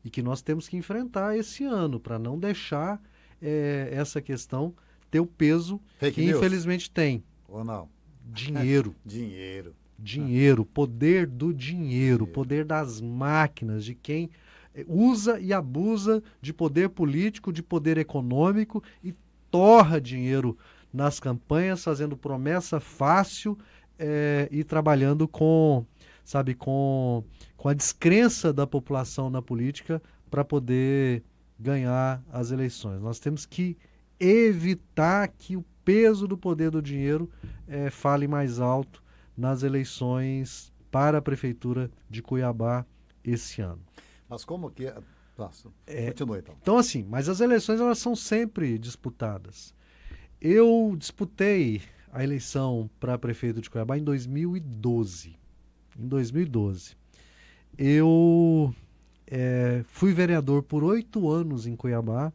e que nós temos que enfrentar esse ano para não deixar essa questão ter o peso que infelizmente tem. Ou não? Dinheiro. Dinheiro, poder do dinheiro, poder das máquinas, de quem usa e abusa de poder político, de poder econômico e torra dinheiro nas campanhas, fazendo promessa fácil e trabalhando com a descrença da população na política para poder ganhar as eleições. Nós temos que evitar que o peso do poder do dinheiro fale mais alto nas eleições para a Prefeitura de Cuiabá esse ano. Mas como que... Continua então. Então assim, mas as eleições elas são sempre disputadas. Eu disputei a eleição para prefeito de Cuiabá em 2012. Em 2012. Eu fui vereador por 8 anos em Cuiabá.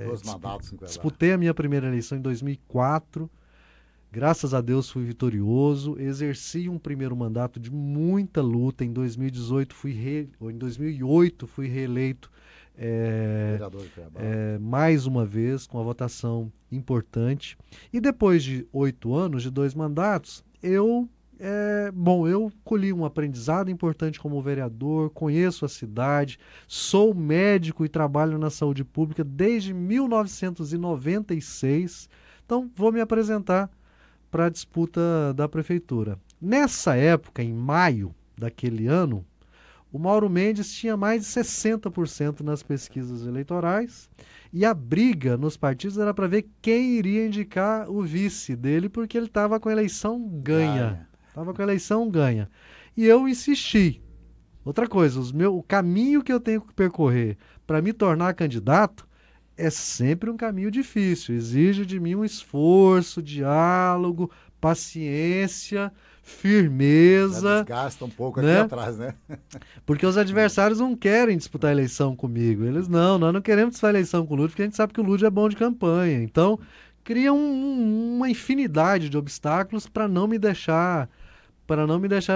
2 mandatos em Cuiabá. Disputei a minha primeira eleição em 2004. Graças a Deus fui vitorioso. Exerci um primeiro mandato de muita luta. Em 2008 em 2008 fui reeleito vereador de Cuiabá. Mais uma vez, com a votação importante. E depois de 8 anos, de 2 mandatos, eu colhi um aprendizado importante como vereador, conheço a cidade, sou médico e trabalho na saúde pública desde 1996. Então, vou me apresentar para a disputa da prefeitura. Nessa época, em maio daquele ano, o Mauro Mendes tinha mais de 60% nas pesquisas eleitorais e a briga nos partidos era para ver quem iria indicar o vice dele, porque ele estava com a eleição ganha. E eu insisti. Outra coisa, o caminho que eu tenho que percorrer para me tornar candidato é sempre um caminho difícil. Exige de mim um esforço, diálogo, paciência, firmeza. Desgasta um pouco aqui atrás, né? Porque os adversários não querem disputar a eleição comigo. Nós não queremos disputar a eleição com o Lúdio, porque a gente sabe que o Lúdio é bom de campanha. Então, cria uma infinidade de obstáculos para não me deixar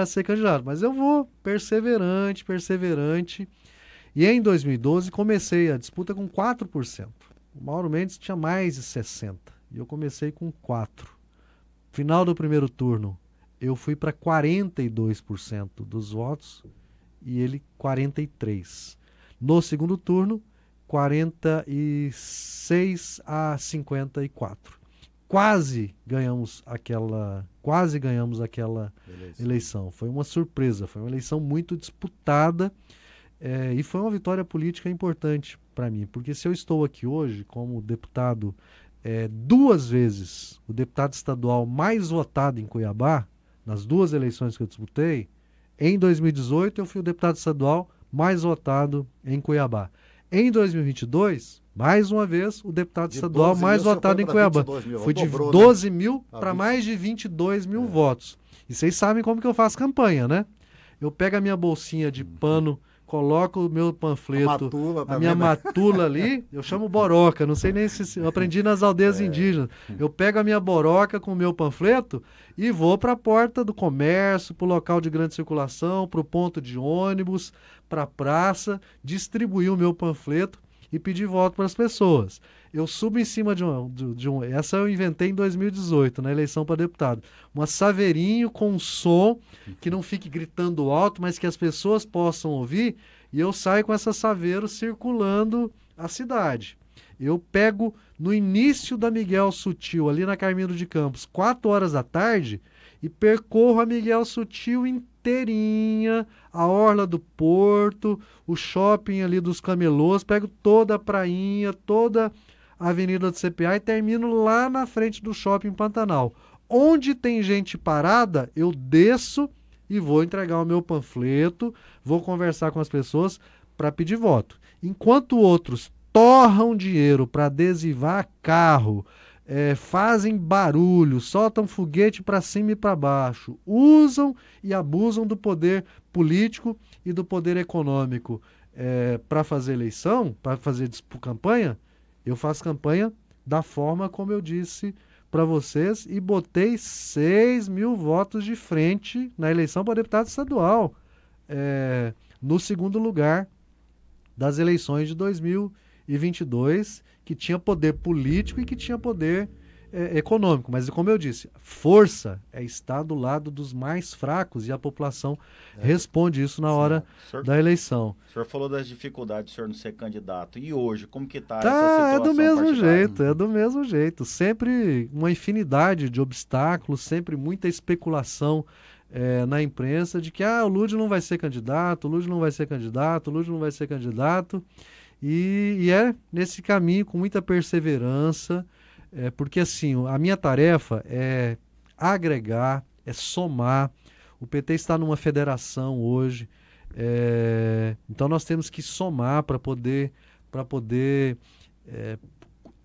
ser candidato. Mas eu vou perseverante. E em 2012 comecei a disputa com 4%. O Mauro Mendes tinha mais de 60% e eu comecei com 4%. Final do primeiro turno, eu fui para 42% dos votos e ele 43%. No segundo turno, 46 a 54%. Quase ganhamos aquela eleição. Foi uma surpresa, foi uma eleição muito disputada. E foi uma vitória política importante para mim, porque se eu estou aqui hoje como deputado 2 vezes, o deputado estadual mais votado em Cuiabá, nas 2 eleições que eu disputei, em 2018 eu fui o deputado estadual mais votado em Cuiabá. Em 2022, Mais uma vez, o deputado De estadual 12 mais mil, você votado foi em pra Cuiabá. 22 mil. Foi de Dobrou, né? 12 mil Pra para 20. mais de 22 mil votos. E vocês sabem como que eu faço campanha, né? Eu pego a minha bolsinha de pano, coloco o meu panfleto, Matula a também, minha né? matula ali, eu chamo boroca, não sei nem se eu aprendi nas aldeias indígenas. Eu pego a minha boroca com o meu panfleto e vou para a porta do comércio, para o local de grande circulação, para o ponto de ônibus, para a praça, distribuir o meu panfleto e pedir voto para as pessoas. Eu subo em cima de um. Essa eu inventei em 2018, na eleição para deputado. Um saveirinho com um som que não fique gritando alto, mas que as pessoas possam ouvir. E eu saio com essa saveiro circulando a cidade. Eu pego no início da Miguel Sutil, ali na Carmino de Campos, 4 horas da tarde, e percorro a Miguel Sutil inteirinha, a orla do Porto, o shopping ali dos camelôs, pego toda a prainha, toda a Avenida do CPA e termino lá na frente do shopping Pantanal. Onde tem gente parada, eu desço e vou entregar o meu panfleto, vou conversar com as pessoas para pedir voto. Enquanto outros torram dinheiro para adesivar carro, fazem barulho, soltam foguete para cima e para baixo, usam e abusam do poder político e do poder econômico para fazer eleição, para fazer campanha, eu faço campanha da forma como eu disse para vocês e botei 6 mil votos de frente na eleição para deputado estadual, no segundo lugar das eleições de 2022, que tinha poder político e que tinha poder econômico. Mas, como eu disse, força é estar do lado dos mais fracos e a população responde isso na hora da eleição. O senhor falou das dificuldades de o senhor não ser candidato. E hoje, como que está essa Tá, situação é do mesmo partidária? jeito, é do mesmo jeito. Sempre uma infinidade de obstáculos, sempre muita especulação na imprensa de que o Lúdio não vai ser candidato, o Lúdio não vai ser candidato, o Lúdio não vai ser candidato. E é nesse caminho com muita perseverança, porque assim, a minha tarefa é agregar, é somar. O PT está numa federação hoje, então nós temos que somar para poder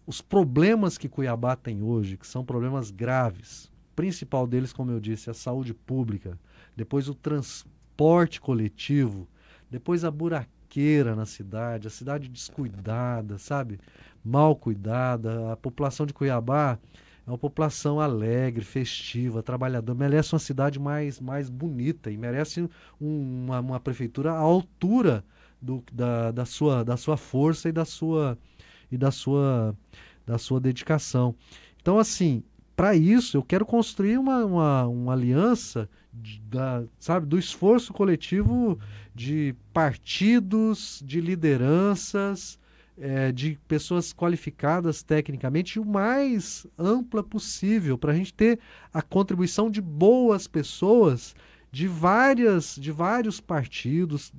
os problemas que Cuiabá tem hoje, que são problemas graves. O principal deles, como eu disse, é a saúde pública, depois o transporte coletivo, depois a buraqueira na cidade, a cidade descuidada, sabe? Mal cuidada. A população de Cuiabá é uma população alegre, festiva, trabalhadora, merece uma cidade mais bonita e merece uma prefeitura à altura da sua força e da sua dedicação. Então, assim, para isso eu quero construir uma aliança do esforço coletivo de partidos, de lideranças, de pessoas qualificadas tecnicamente, o mais ampla possível, para a gente ter a contribuição de boas pessoas de vários partidos,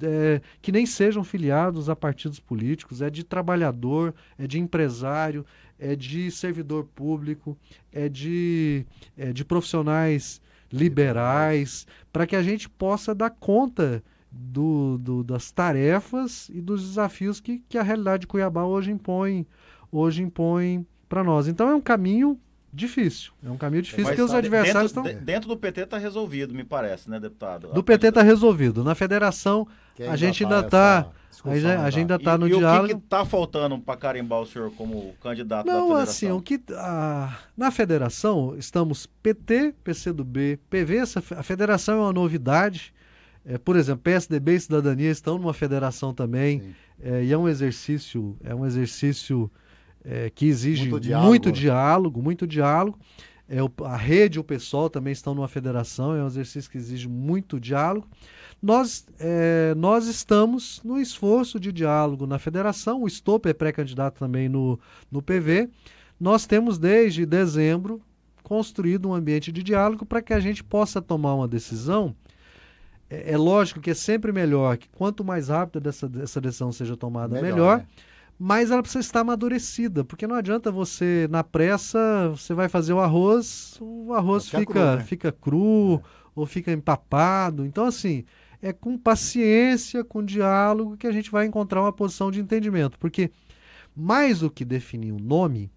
que nem sejam filiados a partidos políticos, de trabalhador, de empresário, de servidor público, de profissionais liberais, para que a gente possa dar conta das tarefas e dos desafios que a realidade de Cuiabá hoje impõe para nós. Então é um caminho difícil. É um caminho difícil que os adversários estão... Dentro do PT está resolvido, me parece, né, deputado? Do PT está resolvido. Na federação, a gente ainda está... A gente ainda está no diálogo. E o que está faltando para carimbar o senhor como candidato da federação? Não, assim, na federação estamos PT, PCdoB, PV. A federação é uma novidade. Por exemplo, PSDB e Cidadania estão numa federação também. E é um exercício que exige muito diálogo. A rede e o PSOL também estão numa federação. É um exercício que exige muito diálogo. Nós estamos no esforço de diálogo na federação. O Stopp é pré-candidato também no PV. Nós temos, desde dezembro, construído um ambiente de diálogo para que a gente possa tomar uma decisão. É lógico que é sempre melhor que quanto mais rápido essa decisão seja tomada, melhor. Né? Mas ela precisa estar amadurecida, porque não adianta você, na pressa, você vai fazer o arroz fica cru ou fica empapado. Então, assim, é com paciência, com diálogo, que a gente vai encontrar uma posição de entendimento. Porque Mais do que definir um nome,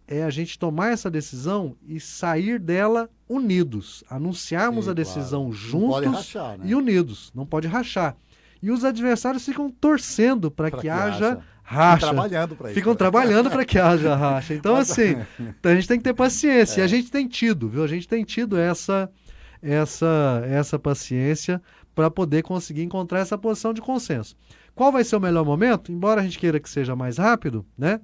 é a gente tomar essa decisão e sair dela unidos. Anunciarmos Sim, a decisão claro. Não pode juntos rachar, né? e unidos. Não pode rachar. E os adversários ficam torcendo para que haja racha. Trabalhando para isso. Ficam trabalhando para que haja racha. Então, assim, a gente tem que ter paciência. E a gente tem tido, viu? A gente tem tido essa paciência para poder conseguir encontrar essa posição de consenso. Qual vai ser o melhor momento? Embora a gente queira que seja mais rápido, né?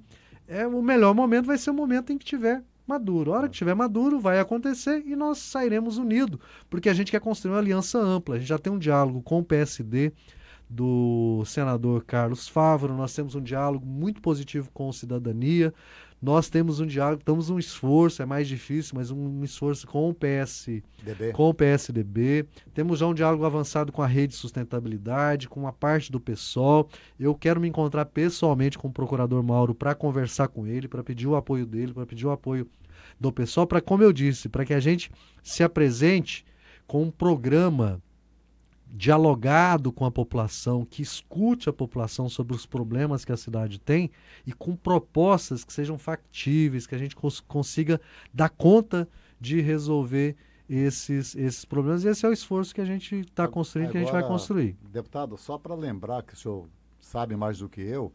O melhor momento vai ser o momento em que tiver maduro. A hora que tiver maduro, vai acontecer e nós sairemos unidos, porque a gente quer construir uma aliança ampla. A gente já tem um diálogo com o PSD do senador Carlos Fávaro, nós temos um diálogo muito positivo com o Cidadania, nós temos um diálogo, estamos um esforço, é mais difícil, mas um esforço com o PSDB, temos já um diálogo avançado com a Rede Sustentabilidade, com uma parte do PSOL. Eu quero me encontrar pessoalmente com o procurador Mauro para conversar com ele, para pedir o apoio dele, para pedir o apoio do PSOL, para, como eu disse, para que a gente se apresente com um programa dialogado com a população, que escute a população sobre os problemas que a cidade tem e com propostas que sejam factíveis, que a gente consiga dar conta de resolver esses problemas. E esse é o esforço que a gente está construindo, que a gente vai construir. Deputado, só para lembrar que o senhor sabe mais do que eu,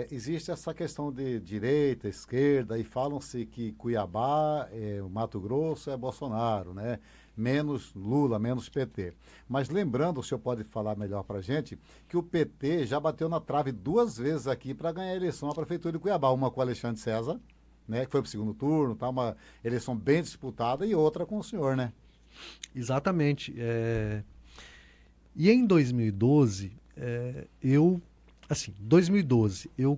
existe essa questão de direita, esquerda, e falam-se que Cuiabá, o Mato Grosso é Bolsonaro, né? Menos Lula, menos PT. Mas lembrando, o senhor pode falar melhor para a gente, que o PT já bateu na trave 2 vezes aqui para ganhar a eleição à Prefeitura de Cuiabá. Uma com o Alexandre César, né, que foi para o segundo turno, tá, uma eleição bem disputada, e outra com o senhor, né? Exatamente. E em 2012, 2012, eu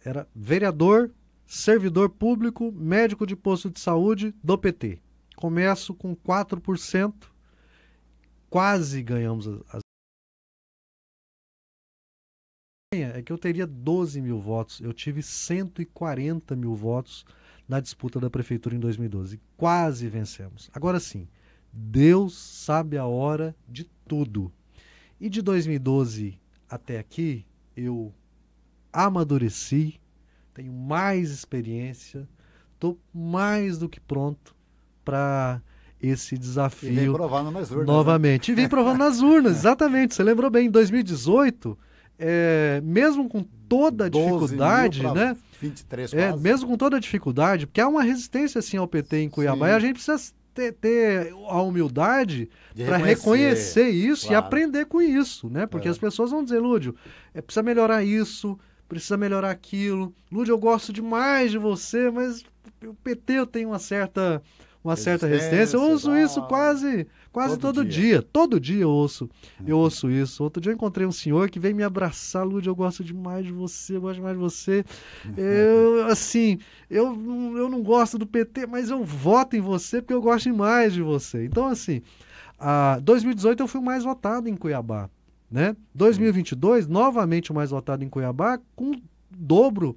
era vereador, servidor público, médico de posto de saúde do PT. Começo com 4%, quase ganhamos as... É que eu teria 12 mil votos, eu tive 140 mil votos na disputa da prefeitura em 2012, quase vencemos. Agora sim, Deus sabe a hora de tudo. E de 2012 até aqui, eu amadureci, tenho mais experiência, estou mais do que pronto para esse desafio. E vem provando nas urnas. Novamente. Né? E vem provando nas urnas, exatamente. Você lembrou bem, em 2018, mesmo com toda a dificuldade, né? 23 quase. Mesmo com toda a dificuldade, porque há uma resistência assim ao PT em Cuiabá, Sim. E a gente precisa ter a humildade para reconhecer isso, claro, e aprender com isso, né? Porque as pessoas vão dizer, Lúdio, precisa melhorar isso, precisa melhorar aquilo. Lúdio, eu gosto demais de você, mas o PT eu tenho uma certa resistência. Eu ouço isso quase todo dia. Todo dia eu ouço isso. Outro dia eu encontrei um senhor que veio me abraçar. Lúdio, eu gosto demais de você, eu gosto demais de você. Eu não gosto do PT, mas eu voto em você porque eu gosto demais de você. Então, assim, 2018 eu fui o mais votado em Cuiabá, né? 2022, novamente o mais votado em Cuiabá, com o dobro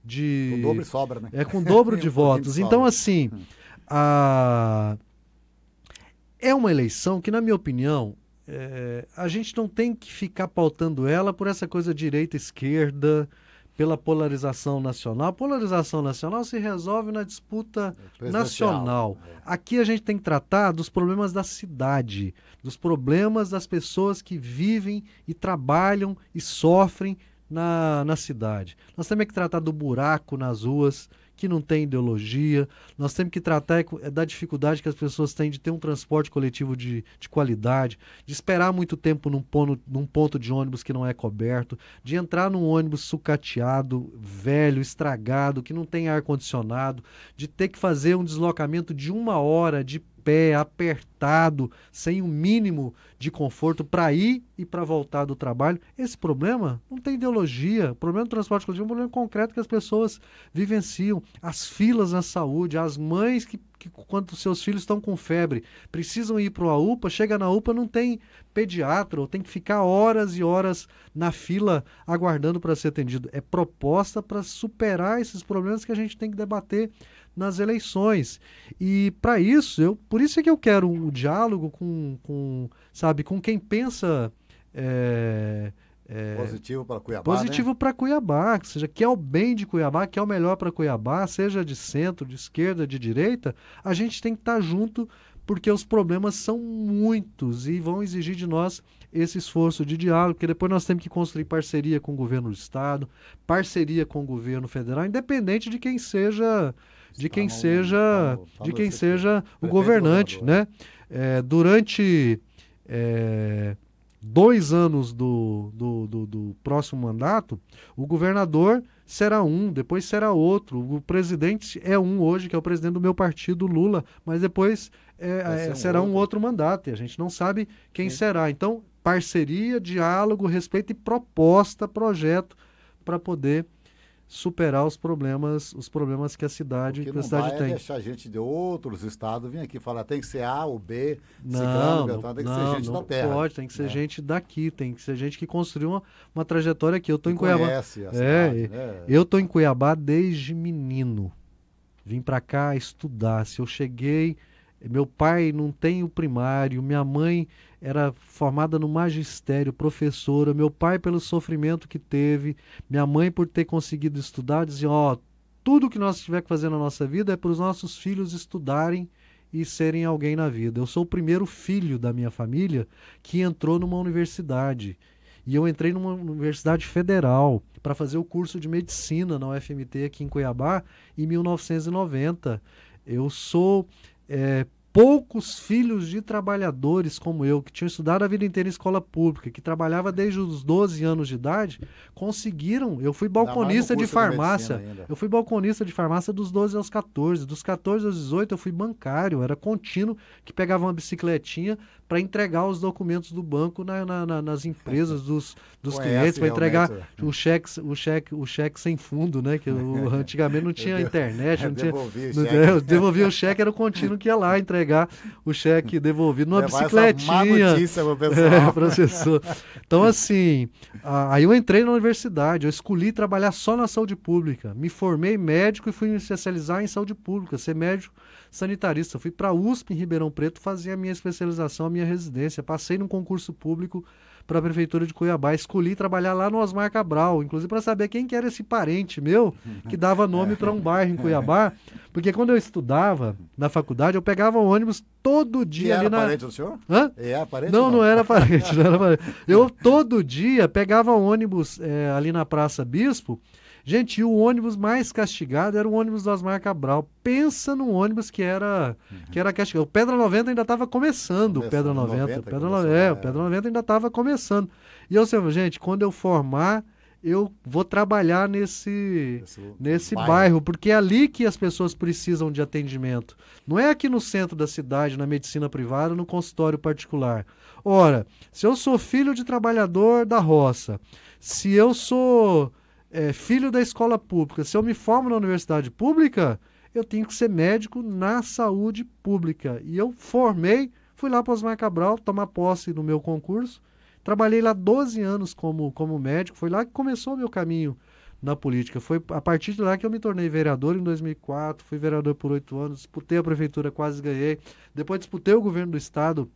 de... Com o dobro e sobra, né? Com o dobro de votos. Então, assim, é uma eleição que, na minha opinião, a gente não tem que ficar pautando ela por essa coisa direita-esquerda, pela polarização nacional. A polarização nacional se resolve na disputa nacional. Aqui a gente tem que tratar dos problemas da cidade, dos problemas das pessoas que vivem e trabalham e sofrem na cidade. Nós temos que tratar do buraco nas ruas, que não tem ideologia. Nós temos que tratar da dificuldade que as pessoas têm de ter um transporte coletivo de qualidade, de esperar muito tempo num ponto de ônibus que não é coberto, de entrar num ônibus sucateado, velho, estragado, que não tem ar-condicionado, de ter que fazer um deslocamento de 1 hora de pé, apertado, sem o mínimo de conforto para ir e para voltar do trabalho. Esse problema não tem ideologia. O problema do transporte coletivo é um problema concreto que as pessoas vivenciam. As filas na saúde, as mães que quando seus filhos estão com febre, precisam ir para a UPA, chega na UPA, não tem pediatra, ou tem que ficar horas e horas na fila aguardando para ser atendido. É proposta para superar esses problemas que a gente tem que debater nas eleições. E para isso, por isso é que eu quero um diálogo com quem pensa Positivo para Cuiabá, positivo, né? para Cuiabá, ou seja, quer o bem de Cuiabá, quer o melhor para Cuiabá, seja de centro, de esquerda, de direita, a gente tem que estar junto, porque os problemas são muitos e vão exigir de nós esse esforço de diálogo, porque depois nós temos que construir parceria com o governo do estado, parceria com o governo federal, independente de quem seja, o governante, né? Durante 2 anos do próximo mandato, o governador será um, depois será outro. O presidente é um hoje, que é o presidente do meu partido, Lula, mas depois será um outro mandato, e a gente não sabe quem será. Então, parceria, diálogo, respeito e proposta, projeto para poder superar os problemas que a cidade, tem. Deixar gente de outros estados vir aqui falar, tem que ser A ou B, não, Beltrano, tem que ser gente da terra. Não pode, tem que ser gente daqui, tem que ser gente que construiu uma trajetória aqui. Eu estou em Cuiabá. Conhece a cidade, né? Eu estou em Cuiabá desde menino. Vim para cá estudar. Se eu cheguei, meu pai não tem o primário, minha mãe era formada no magistério, professora, meu pai pelo sofrimento que teve, minha mãe por ter conseguido estudar, dizia, tudo que nós tiver que fazer na nossa vida é para os nossos filhos estudarem e serem alguém na vida. Eu sou o primeiro filho da minha família que entrou numa universidade. E eu entrei numa universidade federal para fazer o curso de medicina na UFMT aqui em Cuiabá em 1990. Eu sou poucos filhos de trabalhadores como eu, que tinham estudado a vida inteira em escola pública, que trabalhava desde os 12 anos de idade, conseguiram. Eu fui balconista de farmácia. Eu fui balconista de farmácia dos 12 aos 14. Dos 14 aos 18 eu fui bancário, era contínuo, que pegava uma bicicletinha para entregar os documentos do banco nas empresas dos clientes, para entregar o cheque sem fundo, né? Que antigamente não tinha internet, não tinha. Eu devolvia o cheque, era o contínuo que ia lá entregar o cheque devolvido numa bicicletinha. Notícia, meu pessoal. Professor. Então, assim, aí eu entrei na universidade, eu escolhi trabalhar só na saúde pública. Me formei médico e fui me especializar em saúde pública, ser médico sanitarista. Fui para a USP em Ribeirão Preto fazer a minha especialização, a minha residência. Passei num concurso público para a Prefeitura de Cuiabá. Escolhi trabalhar lá no Osmar Cabral, inclusive para saber quem que era esse parente meu que dava nome para um bairro em Cuiabá. Porque quando eu estudava na faculdade, eu pegava o ônibus todo dia ali na... parente do senhor? Hã? Parente? Não era parente, não era parente. Eu todo dia pegava o ônibus ali na Praça Bispo. Gente, e o ônibus mais castigado era o ônibus do Osmar Cabral. Pensa num ônibus que era castigado. O Pedra 90 ainda estava começando. O Pedra 90. O Pedra 90 ainda estava começando. E eu sei, gente, quando eu formar, eu vou trabalhar nesse bairro, porque é ali que as pessoas precisam de atendimento. Não é aqui no centro da cidade, na medicina privada, no consultório particular. Ora, se eu sou filho de trabalhador da roça, se eu sou... filho da escola pública, se eu me formo na universidade pública, eu tenho que ser médico na saúde pública. E eu fui lá para o Osmar Cabral tomar posse no meu concurso, trabalhei lá 12 anos como médico, foi lá que começou o meu caminho na política. Foi a partir de lá que eu me tornei vereador em 2004, fui vereador por 8 anos, disputei a prefeitura, quase ganhei. Depois disputei o governo do estado,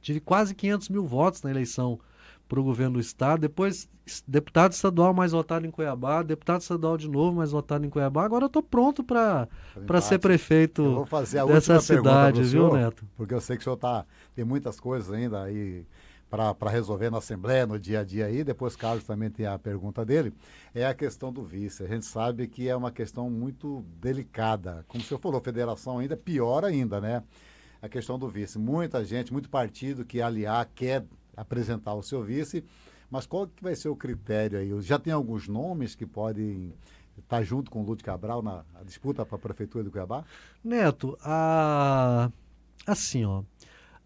tive quase 500 mil votos na eleição para o governo do estado, depois deputado estadual mais votado em Cuiabá, deputado estadual de novo mais votado em Cuiabá. Agora eu estou pronto para ser prefeito dessa cidade, viu, Neto? Porque eu sei que o senhor tem muitas coisas ainda aí para resolver na Assembleia, no dia a dia aí. Depois Carlos também tem a pergunta dele. É a questão do vice. A gente sabe que é uma questão muito delicada. Como o senhor falou, federação ainda pior ainda, né? A questão do vice. Muita gente, muito partido que aliar quer apresentar o seu vice, mas qual que vai ser o critério aí? Já tem alguns nomes que podem estar junto com o Lúdio Cabral na disputa para a Prefeitura de Cuiabá? Neto, assim,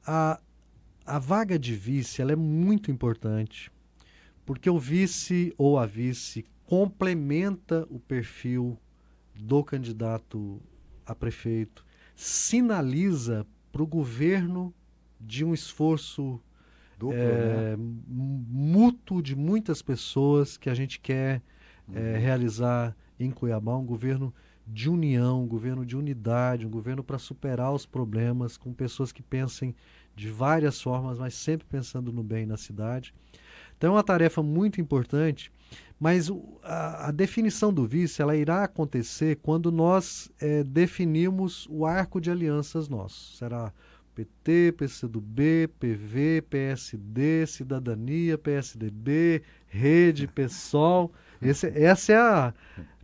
a vaga de vice ela é muito importante, porque o vice ou a vice complementa o perfil do candidato a prefeito, sinaliza para o governo de um esforço duplo, né? mútuo de muitas pessoas que a gente quer realizar em Cuiabá, um governo de união, um governo de unidade, um governo para superar os problemas, com pessoas que pensem de várias formas, mas sempre pensando no bem na cidade. Então é uma tarefa muito importante, mas a definição do vice ela irá acontecer quando nós definirmos o arco de alianças nosso. Será PT, PCdoB, PV, PSD, Cidadania, PSDB, Rede, PSOL. Essa é a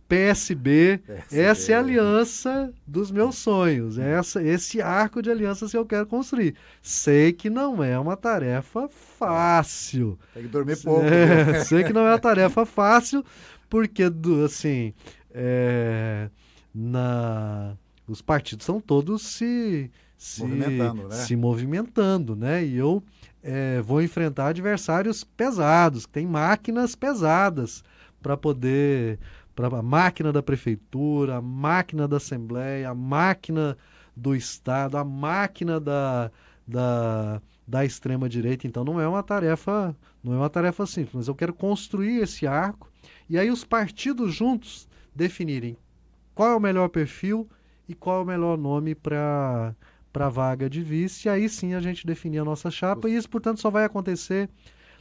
PSB, essa é a aliança dos meus sonhos. Esse arco de alianças que eu quero construir. Sei que não é uma tarefa fácil. Tem que dormir pouco. Sei que não é uma tarefa fácil, porque assim, os partidos são todos se movimentando, né? E eu vou enfrentar adversários pesados, que têm máquinas pesadas para poder... a máquina da prefeitura, a máquina da Assembleia, a máquina do Estado, a máquina da extrema-direita. Então não é uma tarefa simples, mas eu quero construir esse arco e aí os partidos juntos definirem qual é o melhor perfil e qual é o melhor nome para a vaga de vice, e aí sim a gente definir a nossa chapa, e isso, portanto, só vai acontecer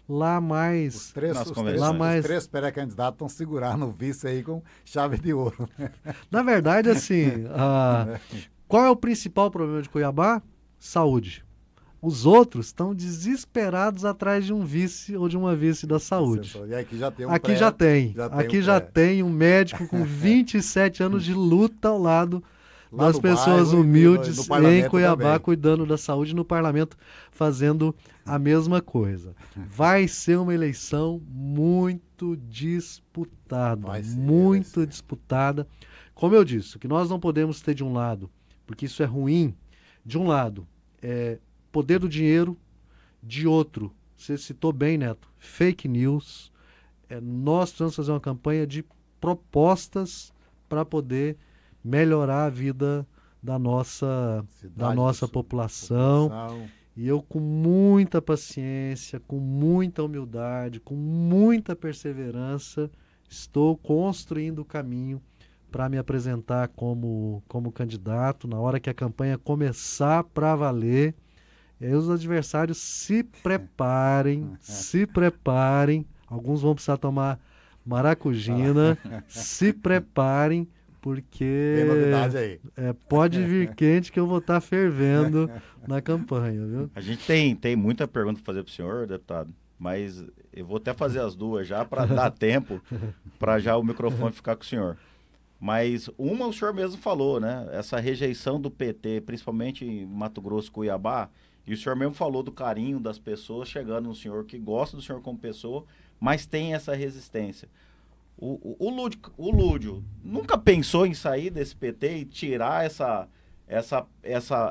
lá mais... Os três pré-candidatos estão segurando o vice aí com chave de ouro. Na verdade, assim, qual é o principal problema de Cuiabá? Saúde. Os outros estão desesperados atrás de um vice ou de uma vice da saúde. E aqui já tem tem um médico com 27 anos de luta ao lado das pessoas humildes em Cuiabá, também, cuidando da saúde, no parlamento fazendo a mesma coisa. Vai ser uma eleição muito disputada, disputada. Como eu disse, o que nós não podemos ter de um lado, porque isso é ruim, de um lado é poder do dinheiro, de outro, você citou bem, Neto, fake news. Nós precisamos fazer uma campanha de propostas para poder melhorar a vida da nossa população. E eu, com muita paciência, com muita humildade, com muita perseverança, estou construindo o caminho para me apresentar como candidato. Na hora que a campanha começar para valer, os adversários se preparem. Alguns vão precisar tomar maracujina, se preparem, porque tem novidade aí. Pode vir quente que eu vou estar fervendo na campanha, viu? A gente tem muita pergunta para fazer para o senhor, deputado, mas eu vou até fazer as duas já para dar tempo para já o microfone ficar com o senhor. Mas uma o senhor mesmo falou, né? Essa rejeição do PT, principalmente em Mato Grosso, Cuiabá, e o senhor mesmo falou do carinho das pessoas chegando no senhor, que gosta do senhor como pessoa, mas tem essa resistência. O Lúdio nunca pensou em sair desse PT e tirar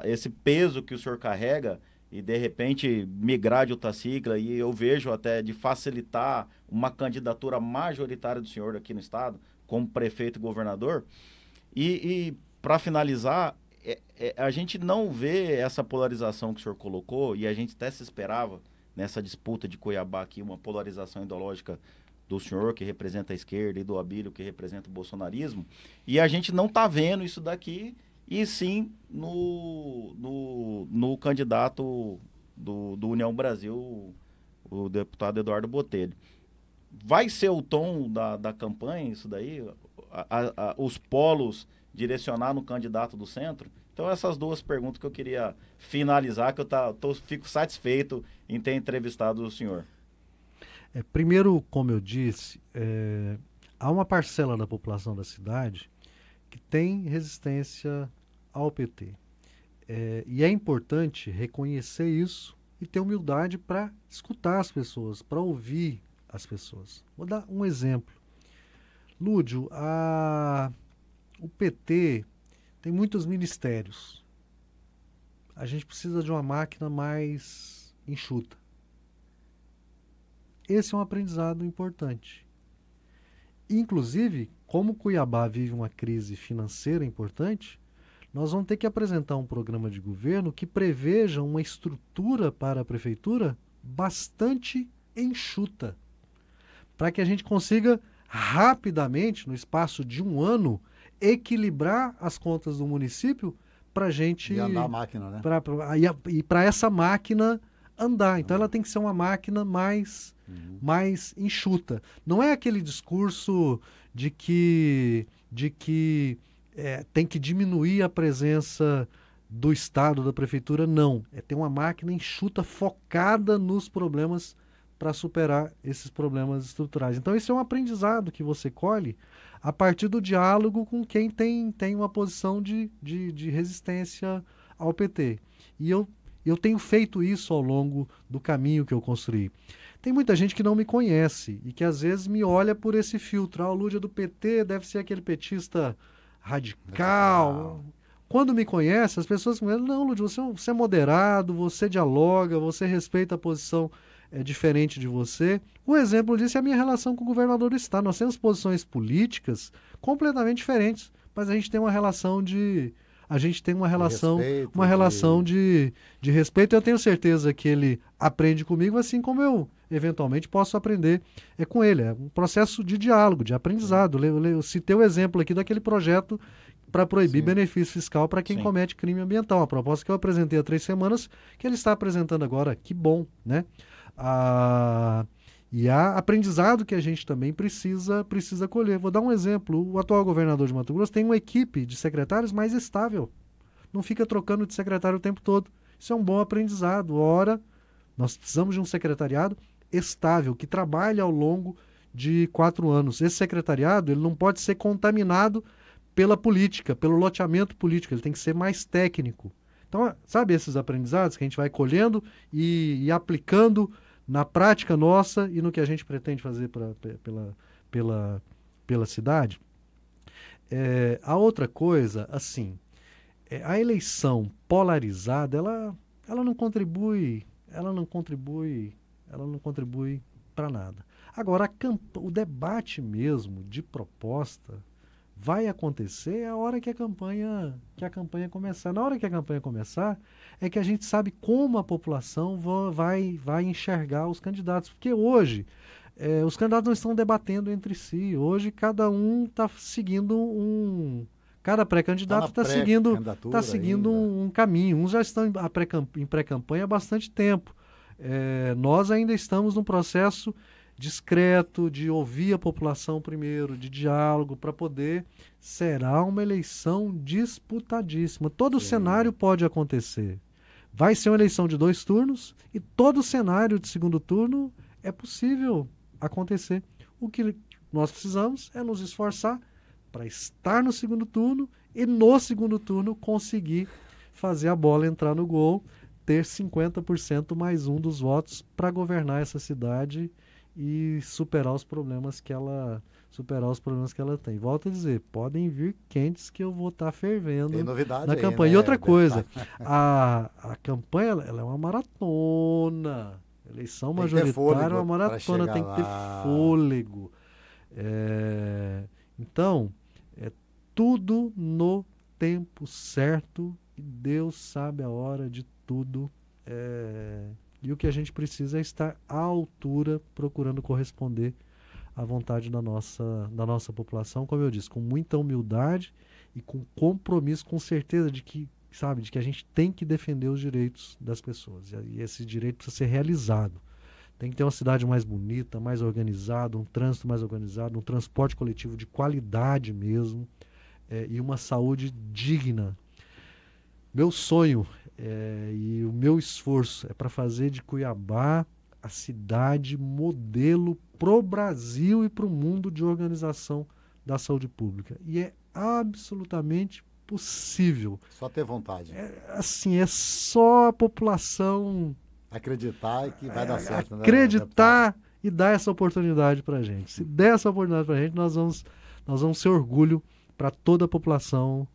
esse peso que o senhor carrega e, de repente, migrar de outra sigla, e eu vejo até de facilitar uma candidatura majoritária do senhor aqui no estado, como prefeito e governador. E para finalizar, a gente não vê essa polarização que o senhor colocou, e a gente até se esperava nessa disputa de Cuiabá aqui, uma polarização ideológica do senhor, que representa a esquerda, e do Abílio, que representa o bolsonarismo, e a gente não está vendo isso daqui, e sim no candidato do União Brasil, o deputado Eduardo Botelho. Vai ser o tom da campanha isso daí? Os polos direcionar no candidato do centro? Então, essas duas perguntas que eu queria finalizar, que eu fico satisfeito em ter entrevistado o senhor. Primeiro, como eu disse, há uma parcela da população da cidade que tem resistência ao PT. E é importante reconhecer isso e ter humildade para escutar as pessoas, para ouvir as pessoas. Vou dar um exemplo. Lúdio, o PT tem muitos ministérios. A gente precisa de uma máquina mais enxuta. Esse é um aprendizado importante. Inclusive, como Cuiabá vive uma crise financeira importante, nós vamos ter que apresentar um programa de governo que preveja uma estrutura para a prefeitura bastante enxuta, para que a gente consiga rapidamente, no espaço de um ano, equilibrar as contas do município para a gente... E andar a máquina, né? E para essa máquina andar. Então ela tem que ser uma máquina mais mais enxuta. Não é aquele discurso de que tem que diminuir a presença do Estado, da Prefeitura, não. É ter uma máquina enxuta, focada nos problemas para superar esses problemas estruturais. Então, esse é um aprendizado que você colhe a partir do diálogo com quem tem uma posição de resistência ao PT. E eu tenho feito isso ao longo do caminho que eu construí. Tem muita gente que não me conhece e que às vezes me olha por esse filtro. O Lúdio é do PT, deve ser aquele petista radical. Quando me conhece, as pessoas me falam, não, Lúdio, você é moderado, você dialoga, você respeita a posição diferente de você. Um exemplo disso é a minha relação com o governador do estado. Nós temos posições políticas completamente diferentes, mas a gente tem uma relação de respeito. Eu tenho certeza que ele aprende comigo, assim como eu eventualmente posso aprender com ele. É um processo de diálogo, de aprendizado. Eu citei o exemplo aqui daquele projeto para proibir benefício fiscal para quem comete crime ambiental. A proposta que eu apresentei há 3 semanas, que ele está apresentando agora. Que bom, né? E há aprendizado que a gente também precisa colher. Vou dar um exemplo. O atual governador de Mato Grosso tem uma equipe de secretários mais estável. Não fica trocando de secretário o tempo todo. Isso é um bom aprendizado. Ora, nós precisamos de um secretariado estável, que trabalhe ao longo de 4 anos. Esse secretariado ele não pode ser contaminado pela política, pelo loteamento político. Ele tem que ser mais técnico. Então, sabe esses aprendizados que a gente vai colhendo e aplicando na prática nossa e no que a gente pretende fazer pela cidade? A outra coisa, assim, a eleição polarizada, ela não contribui para nada. Agora, o debate mesmo de proposta vai acontecer a hora que a campanha começar. Na hora que a campanha começar, é que a gente sabe como a população vai enxergar os candidatos. Porque hoje, os candidatos não estão debatendo entre si. Hoje, cada um está seguindo cada pré-candidato está seguindo um caminho. Uns já estão em pré-campanha há bastante tempo. Nós ainda estamos num processo discreto, de ouvir a população primeiro, de diálogo, para poder... Será uma eleição disputadíssima. Todo o cenário pode acontecer. Vai ser uma eleição de 2 turnos e todo o cenário de segundo turno é possível acontecer. O que nós precisamos é nos esforçar para estar no segundo turno e no segundo turno conseguir fazer a bola entrar no gol, ter 50% mais 1 dos votos para governar essa cidade e superar os problemas que ela tem. Volto a dizer, podem vir quentes que eu vou estar fervendo na campanha. Né? E outra coisa, a campanha ela é uma maratona. Eleição majoritária é uma maratona, tem que ter fôlego. Então, é tudo no tempo certo e Deus sabe a hora de tudo. E o que a gente precisa é estar à altura, procurando corresponder à vontade da nossa população, como eu disse, com muita humildade e com compromisso, com certeza de que a gente tem que defender os direitos das pessoas. E esse direito precisa ser realizado. Tem que ter uma cidade mais bonita, mais organizada, um trânsito mais organizado, um transporte coletivo de qualidade mesmo, e uma saúde digna. Meu sonho e o meu esforço é para fazer de Cuiabá a cidade modelo pro Brasil e pro mundo de organização da saúde pública. E é absolutamente possível. Só ter vontade. É só a população acreditar que vai dar certo. Acreditar e dar essa oportunidade para a gente. Se der essa oportunidade para a gente, nós vamos ser orgulho para toda a população,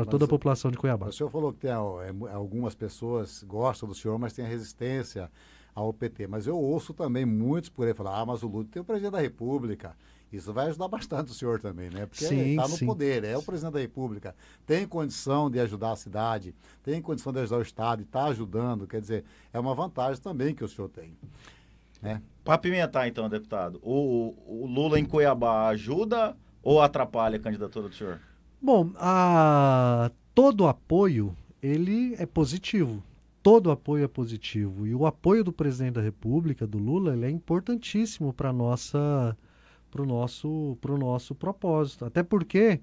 toda a população de Cuiabá. O senhor falou que tem algumas pessoas gostam do senhor, mas tem a resistência ao PT. Mas eu ouço também muitos por aí falar, mas o Lúcio tem o presidente da República. Isso vai ajudar bastante o senhor também, né? Porque está no poder, é o presidente da República, tem condição de ajudar a cidade, tem condição de ajudar o Estado e está ajudando. Quer dizer, é uma vantagem também que o senhor tem. Né? Para apimentar, então, deputado, o Lula em Cuiabá ajuda ou atrapalha a candidatura do senhor? Bom, todo apoio, ele é positivo. todo apoio é positivo. E o apoio do presidente da República, do Lula, ele é importantíssimo para o nosso propósito. Até porque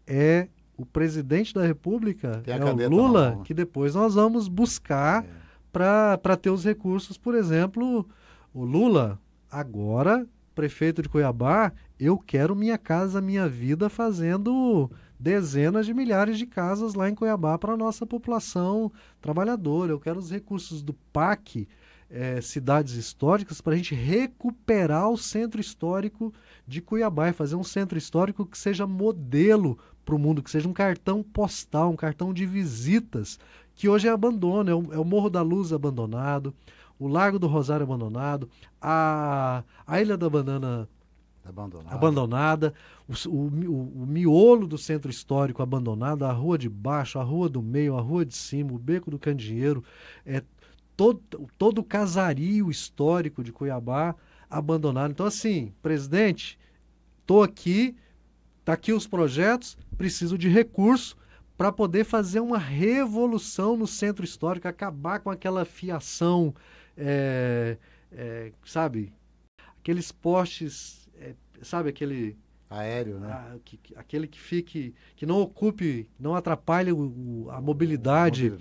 é o presidente da República, é o Lula, que depois nós vamos buscar para ter os recursos. Por exemplo, o Lula, agora, prefeito de Cuiabá, eu quero Minha Casa Minha Vida fazendo dezenas de milhares de casas lá em Cuiabá para a nossa população trabalhadora. Eu quero os recursos do PAC, cidades históricas, para a gente recuperar o centro histórico de Cuiabá e fazer um centro histórico que seja modelo para o mundo, que seja um cartão postal, um cartão de visitas, que hoje é abandono, é o Morro da Luz abandonado, o Largo do Rosário abandonado, a Ilha da Banana abandonada, o miolo do centro histórico abandonado, a Rua de Baixo, a Rua do Meio, a Rua de Cima, o Beco do Candeeiro, todo o casario histórico de Cuiabá abandonado. Então, assim, presidente, estou aqui, está aqui os projetos, preciso de recurso para poder fazer uma revolução no centro histórico, acabar com aquela fiação, sabe? Aqueles postes, sabe, aquele aéreo, né? Aquele que não ocupe, não atrapalhe a mobilidade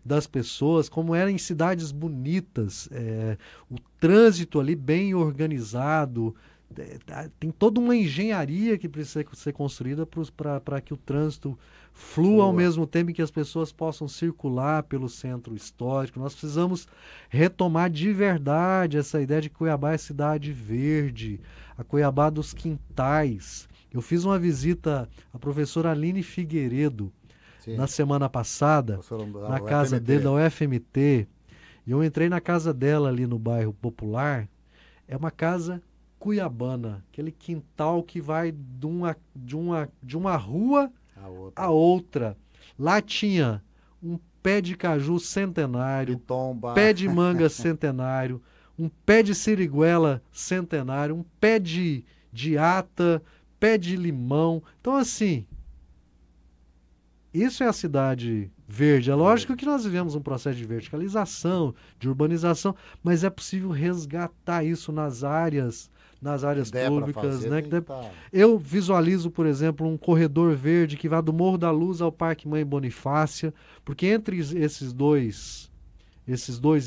das pessoas, como era em cidades bonitas, o trânsito ali bem organizado, tem toda uma engenharia que precisa ser construída para que o trânsito flua ao mesmo tempo em que as pessoas possam circular pelo centro histórico. Nós precisamos retomar de verdade essa ideia de que Cuiabá é cidade verde, a Cuiabá dos quintais. Eu fiz uma visita à professora Aline Figueiredo na semana passada, na casa dele, da UFMT, e eu entrei na casa dela ali no bairro Popular. É uma casa cuiabana, aquele quintal que vai de uma rua a outra. Lá tinha um pé de caju centenário, pé de manga centenário, um pé de siriguela centenário, um pé de ata, pé de limão. Então, assim, isso é a cidade verde. É lógico que nós vivemos um processo de verticalização, de urbanização, mas é possível resgatar isso nas áreas públicas, né? Eu visualizo, por exemplo, um corredor verde que vai do Morro da Luz ao Parque Mãe Bonifácia, porque entre esses dois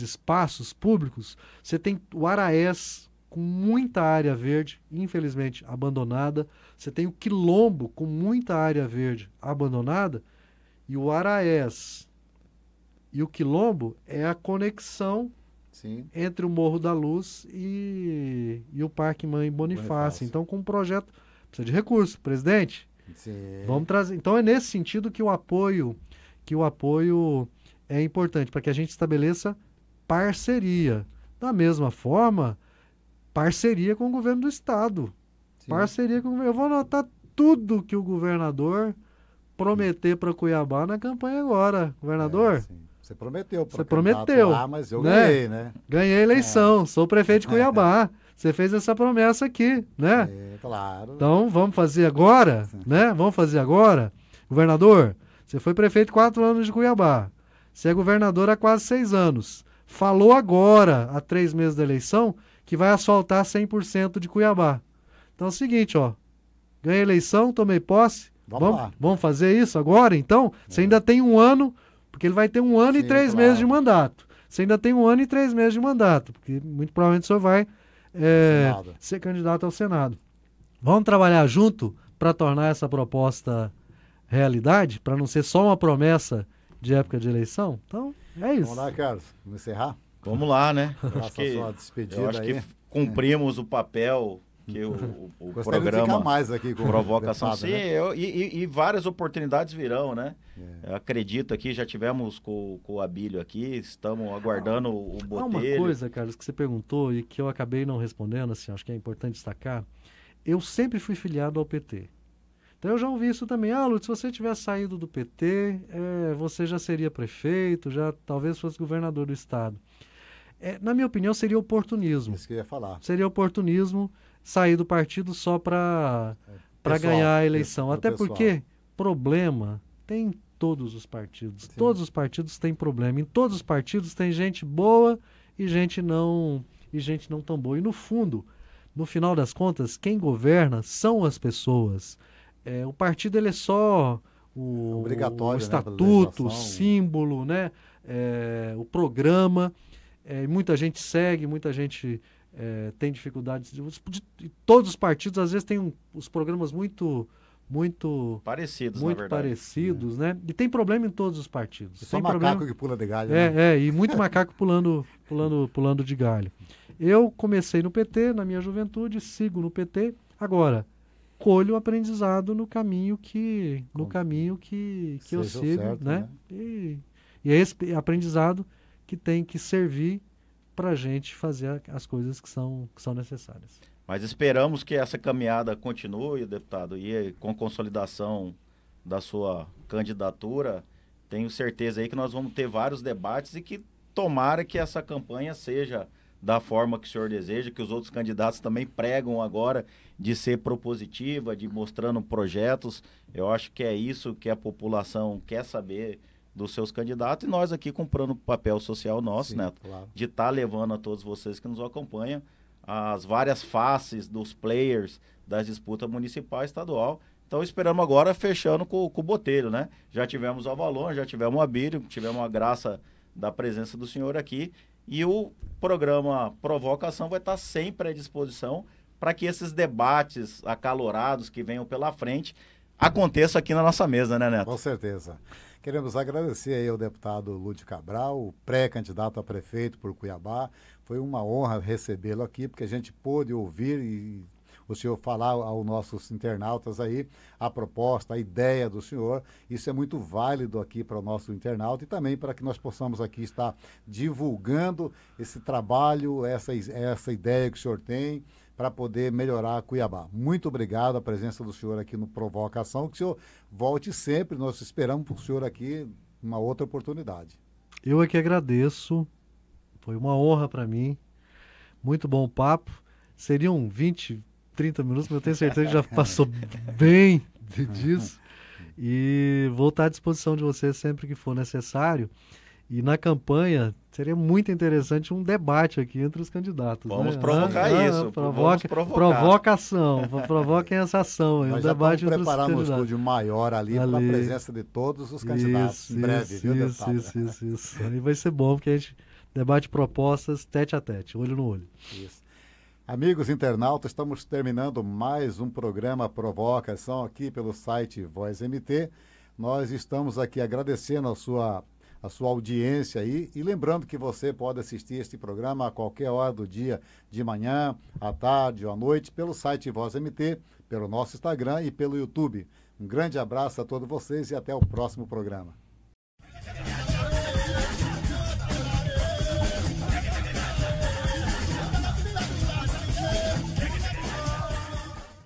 espaços públicos, você tem o Araés, com muita área verde, infelizmente abandonada, você tem o Quilombo, com muita área verde abandonada, e o Araés e o Quilombo é a conexão entre o Morro da Luz e o Parque Mãe Bonifácio. Então, com um projeto, precisa de recurso, presidente. Vamos trazer. Então, é nesse sentido que o apoio é importante, para que a gente estabeleça parceria. Da mesma forma, parceria com o governo do estado. Parceria com o governo. Eu vou anotar tudo que o governador prometer para Cuiabá na campanha agora. Governador? Você prometeu. Você prometeu. Mas eu ganhei, né? Ganhei a eleição. Sou prefeito de Cuiabá. Você fez essa promessa aqui, né? Claro. Então, vamos fazer agora, né? Vamos fazer agora. Governador, você foi prefeito 4 anos de Cuiabá. Você é governador há quase 6 anos. Falou agora, há 3 meses da eleição, que vai asfaltar 100% de Cuiabá. Então é o seguinte, ó. Ganhei a eleição, tomei posse. Vamos fazer isso agora, então? Você ainda tem 1 ano... Porque ele vai ter 1 ano e 3 meses de mandato. Você ainda tem 1 ano e 3 meses de mandato, porque muito provavelmente o senhor vai ser candidato ao Senado. Vamos trabalhar junto para tornar essa proposta realidade, para não ser só uma promessa de época de eleição? Então, é isso. Vamos lá, Carlos. Vamos encerrar? Vamos lá, né? Eu acho que cumprimos o papel que o programa de ficar mais aqui com provocação. Sim, né? e várias oportunidades virão, né? Eu acredito aqui, já tivemos com o Abílio aqui, estamos aguardando o Botelho. Há uma coisa, Carlos, que você perguntou e que eu acabei não respondendo, assim, acho que é importante destacar. Eu sempre fui filiado ao PT. Então eu já ouvi isso também. Lúcio, se você tivesse saído do PT, você já seria prefeito, já talvez fosse governador do estado. Na minha opinião, seria oportunismo. Isso que eu ia falar. Seria oportunismo sair do partido só para ganhar a eleição. Até porque problema tem todos os partidos. Sim. Todos os partidos têm problema. Em todos os partidos tem gente boa e gente não tão boa. E no fundo, no final das contas, quem governa são as pessoas. O partido ele é só o estatuto, o símbolo, né? O programa. Muita gente segue, muita gente tem dificuldades. Todos os partidos, às vezes, têm os programas muito parecidos, muito na verdade. Parecidos, né? E tem problema em todos os partidos. E só tem macaco que pula de galho, né? E muito macaco pulando de galho. Eu comecei no PT, na minha juventude, sigo no PT. Agora, colho o aprendizado no caminho que eu sigo, certo, né? E é esse aprendizado que tem que servir para a gente fazer as coisas que são necessárias. Mas esperamos que essa caminhada continue, deputado, e com consolidação da sua candidatura, tenho certeza aí que nós vamos ter vários debates e que tomara que essa campanha seja da forma que o senhor deseja, que os outros candidatos também pregam agora, de ser propositiva, de mostrando projetos. Eu acho que é isso que a população quer saber dos seus candidatos, e nós aqui cumprindo o papel social nosso, Neto, claro, de estar levando a todos vocês que nos acompanham as várias faces dos players das disputas municipal e estadual. Então esperamos agora fechando com o Botelho, né? Já tivemos o Avalon, já tivemos o Abílio, tivemos a graça da presença do senhor aqui, e o programa Provocação vai estar sempre à disposição para que esses debates acalorados que venham pela frente aconteçam aqui na nossa mesa, né, Neto? Com certeza. Queremos agradecer aí ao deputado Lúdio Cabral, o pré-candidato a prefeito por Cuiabá. Foi uma honra recebê-lo aqui, porque a gente pôde ouvir e o senhor falar aos nossos internautas aí a proposta, a ideia do senhor. Isso é muito válido aqui para o nosso internauta e também para que nós possamos aqui estar divulgando esse trabalho, essa ideia que o senhor tem para poder melhorar Cuiabá. Muito obrigado a presença do senhor aqui no Provocação, que o senhor volte sempre, nós esperamos por o senhor aqui uma outra oportunidade. Eu é que agradeço, foi uma honra para mim, muito bom papo, seriam 20, 30 minutos, mas eu tenho certeza que já passou bem disso, e vou estar à disposição de vocês sempre que for necessário. E na campanha seria muito interessante um debate aqui entre os candidatos. Vamos, né? provocar isso. Vamos provocar. Provocação. Provoquem essa ação. Nós um já debate estamos preparando um estúdio maior ali para a presença de todos os candidatos. Em breve, viu, deputado? Isso. Aí vai ser bom, porque a gente debate propostas tete a tete, olho no olho. Isso. Amigos internautas, estamos terminando mais um programa Provocação aqui pelo site Voz MT. Nós estamos aqui agradecendo a sua audiência aí, e lembrando que você pode assistir este programa a qualquer hora do dia, de manhã, à tarde ou à noite, pelo site Voz MT, pelo nosso Instagram e pelo YouTube. Um grande abraço a todos vocês e até o próximo programa.